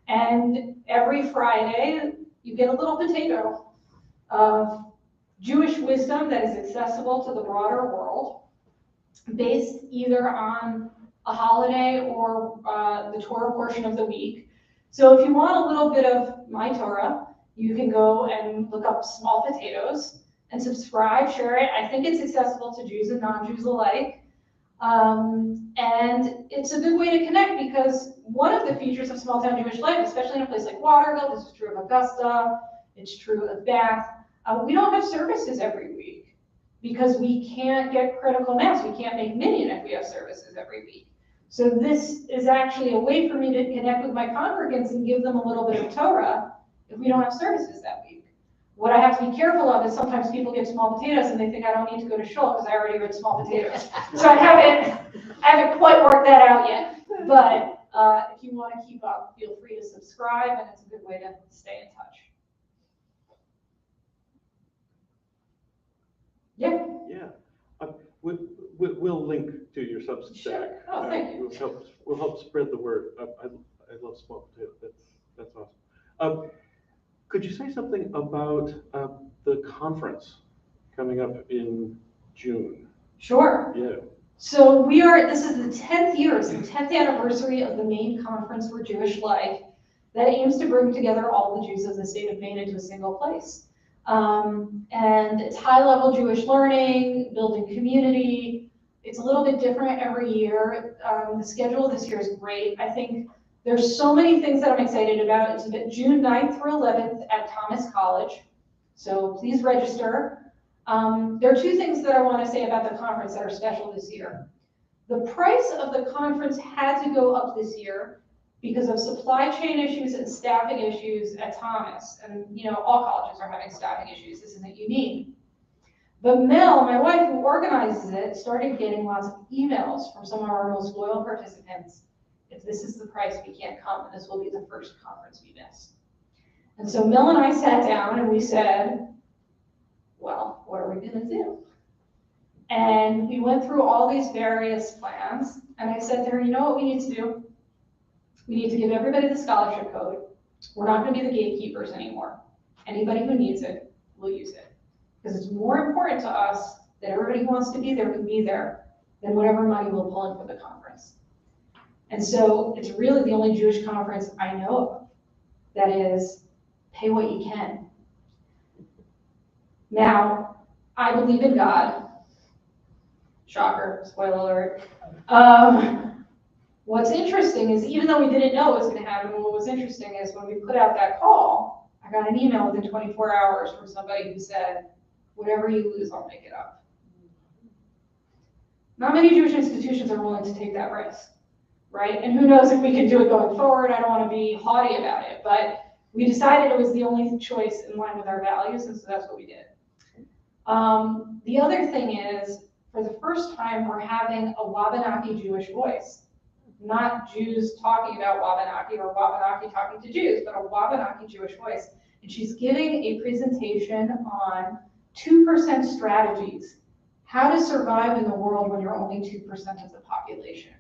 And every Friday, you get a little potato of Jewish wisdom that is accessible to the broader world, based either on a holiday or the Torah portion of the week. So if you want a little bit of my Torah, you can go and look up Small Potatoes and subscribe, share it. I think it's accessible to Jews and non-Jews alike. And it's a good way to connect because one of the features of small town Jewish life, especially in a place like Waterville, this is true of Augusta, it's true of Bath, we don't have services every week because we can't get critical mass. We can't make minyan if we have services every week. So this is actually a way for me to connect with my congregants and give them a little bit of Torah if we don't have services that week. What I have to be careful of is sometimes people get small potatoes and they think I don't need to go to shul because I already read small potatoes. So I haven't quite worked that out yet. But if you want to keep up, feel free to subscribe, and it's a good way to stay in touch. Yeah. Yeah. We'll link to your Substack. Sure. Oh, thank you. We'll help spread the word. I love small potatoes. That's awesome. Could you say something about the conference coming up in June? Sure. Yeah. So this is the 10th year, it's the 10th anniversary of the Maine Conference for Jewish Life that aims to bring together all the Jews of the state of Maine into a single place. And it's high-level Jewish learning, building community. It's a little bit different every year. The schedule this year is great. I think there's so many things that I'm excited about. It's June 9th through 11th at Thomas College. So please register. There are two things that I want to say about the conference that are special this year. The price of the conference had to go up this year because of supply chain issues and staffing issues at Thomas. And all colleges are having staffing issues. This isn't unique. But Mel, my wife who organizes it, started getting lots of emails from some of our most loyal participants. If this is the price, we can't come, and this will be the first conference we miss. And so Mel and I sat down and we said, well, what are we going to do? And we went through all these various plans, and I said to her, you know what we need to do? We need to give everybody the scholarship code. We're not going to be the gatekeepers anymore. Anybody who needs it will use it. Because it's more important to us that everybody who wants to be there can be there than whatever money we'll pull in for the conference. And so it's really the only Jewish conference I know of that is pay what you can. Now, I believe in God. Shocker, spoiler alert. What's interesting is even though we didn't know it was going to happen, what was interesting is when we put out that call, I got an email within 24 hours from somebody who said, whatever you lose, I'll make it up. Not many Jewish institutions are willing to take that risk, right? And who knows if we can do it going forward. I don't want to be haughty about it, but we decided it was the only choice in line with our values, and so that's what we did. The other thing is, for the first time, we're having a Wabanaki Jewish voice. Not Jews talking about Wabanaki or Wabanaki talking to Jews, but a Wabanaki Jewish voice. And she's giving a presentation on 2% strategies, how to survive in the world when you're only 2% of the population.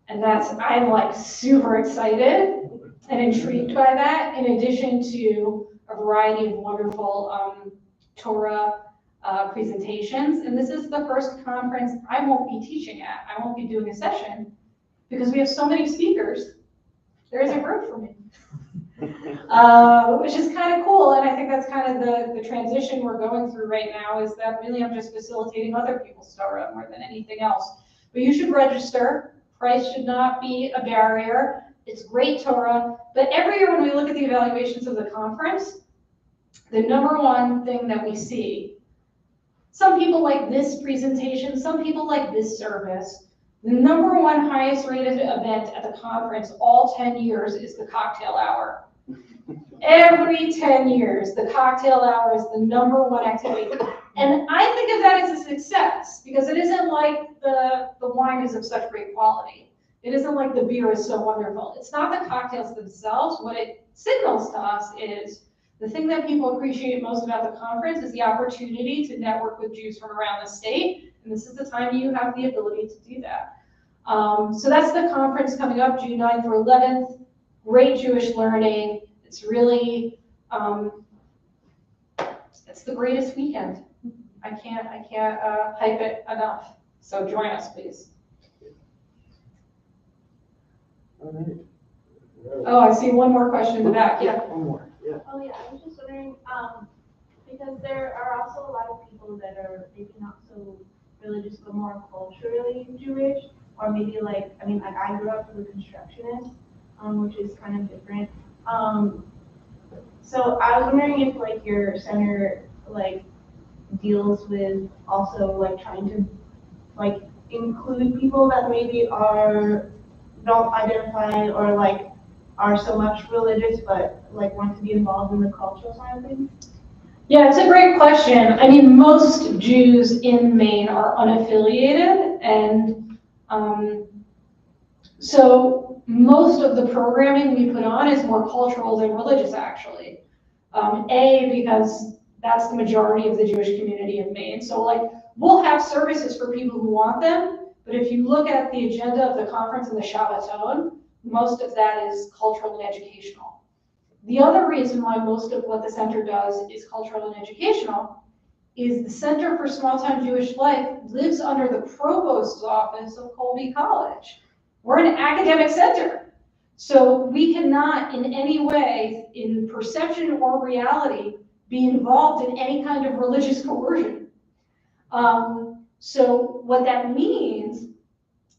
And I'm like super excited and intrigued by that, in addition to a variety of wonderful Torah presentations. And this is the first conference I won't be teaching at. I won't be doing a session because we have so many speakers. There isn't room for me. Which is kind of cool, and I think that's kind of the transition we're going through right now, is that really I'm just facilitating other people's Torah more than anything else. But you should register. Price should not be a barrier. It's great Torah. But every year when we look at the evaluations of the conference, the number one thing that we see, some people like this presentation, some people like this service. The number one highest rated event at the conference all 10 years is the cocktail hour. Every 10 years, the cocktail hour is the number one activity. And I think of that as a success, because it isn't like the wine is of such great quality. It isn't like the beer is so wonderful. It's not the cocktails themselves. What it signals to us is the thing that people appreciate most about the conference is the opportunity to network with Jews from around the state. And this is the time you have the ability to do that. So that's the conference coming up June 9th through 11th. Great Jewish learning. It's really, it's the greatest weekend. I can't hype it enough. So join us, please. All right. Oh, I see one more question in the back. Yeah. One more. Yeah. Oh yeah, I was just wondering, because there are also a lot of people that are maybe not so religious but more culturally Jewish, or maybe like, I mean, like I grew up with a constructionist, which is kind of different. So I was wondering if like your center like deals with also like trying to like include people that maybe don't identify or like are so much religious but like want to be involved in the cultural side of things? Yeah, it's a great question. I mean, most Jews in Maine are unaffiliated, and so most of the programming we put on is more cultural than religious, actually. Because that's the majority of the Jewish community in Maine. So like, we'll have services for people who want them, but if you look at the agenda of the conference and the Shabbaton, most of that is cultural and educational. The other reason why most of what the center does is cultural and educational is the Center for Small-Town Jewish Life lives under the provost's office of Colby College. We're an academic center. So we cannot in any way, in perception or reality, be involved in any kind of religious coercion. So what that means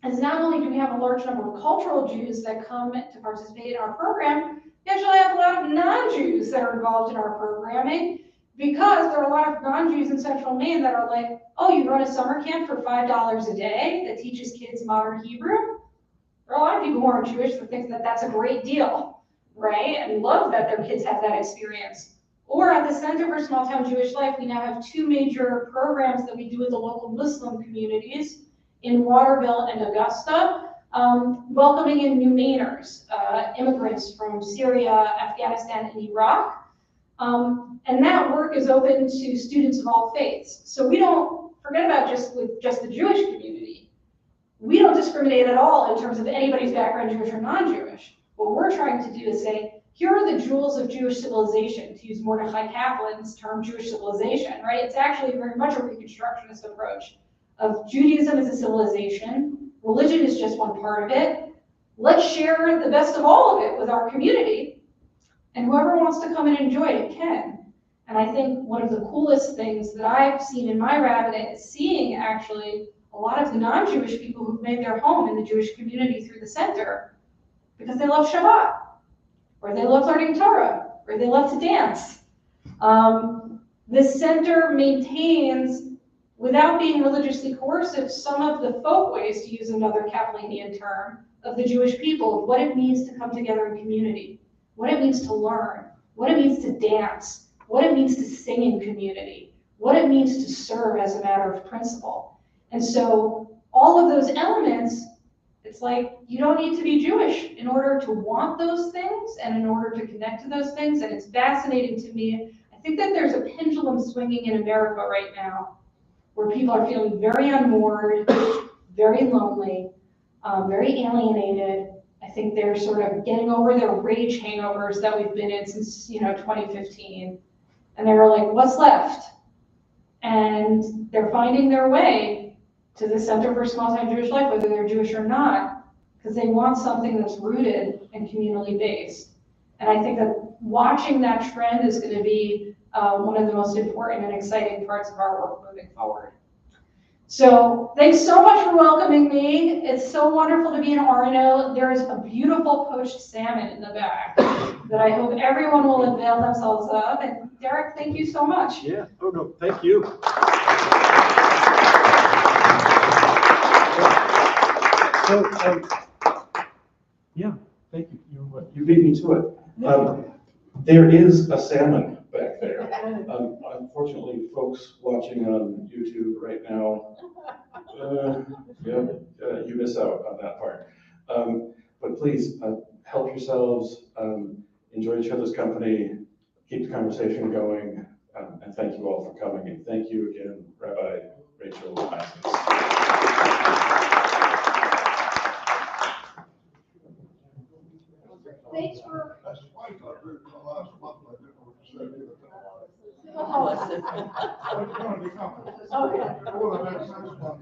is not only do we have a large number of cultural Jews that come to participate in our program, we actually have a lot of non-Jews that are involved in our programming, because there are a lot of non-Jews in central Maine that are like, oh, you run a summer camp for $5 a day that teaches kids modern Hebrew? There are a lot of people who aren't Jewish that think that that's a great deal, right? And love that their kids have that experience. Or at the Center for Small-Town Jewish Life, we now have two major programs that we do with the local Muslim communities in Waterville and Augusta, welcoming in new Mainers, immigrants from Syria, Afghanistan, and Iraq. And that work is open to students of all faiths. So we don't forget about just the Jewish community. We don't discriminate at all in terms of anybody's background, Jewish or non-Jewish. What we're trying to do is say, here are the jewels of Jewish civilization, to use Mordechai Kaplan's term, Jewish civilization, right? It's actually very much a Reconstructionist approach of Judaism as a civilization. Religion is just one part of it. Let's share the best of all of it with our community, and whoever wants to come and enjoy it can. And I think one of the coolest things that I've seen in my rabbinate is seeing actually a lot of the non-Jewish people who've made their home in the Jewish community through the center because they love Shabbat, or they love learning Torah, or they love to dance. The center maintains without being religiously coercive, some of the folk ways, to use another Kaplanian term, of the Jewish people, of what it means to come together in community, what it means to learn, what it means to dance, what it means to sing in community, what it means to serve as a matter of principle. And so all of those elements, it's like you don't need to be Jewish in order to want those things and in order to connect to those things. And it's fascinating to me. I think that there's a pendulum swinging in America right now where people are feeling very unmoored, very lonely, very alienated. I think they're sort of getting over their rage hangovers that we've been in since 2015. And they're like, what's left? And they're finding their way to the Center for Small-Time Jewish Life, whether they're Jewish or not, because they want something that's rooted and communally based. And I think that watching that trend is going to be one of the most important and exciting parts of our work moving forward. So thanks so much for welcoming me. It's so wonderful to be in Orono. There is a beautiful poached salmon in the back that I hope everyone will avail themselves of. And Derek, thank you so much. Yeah, oh no, thank you. So, yeah, thank you. You beat me to it. There is a salmon back there. Unfortunately, folks watching on YouTube right now, you miss out on that part. But please help yourselves, enjoy each other's company, keep the conversation going, and thank you all for coming. And thank you again, Rabbi Rachel Isaacs. Thanks for. That's why I got rid of the last month, I didn't know what to say either. Oh, It's gonna be coming. okay. Over the next 6 months.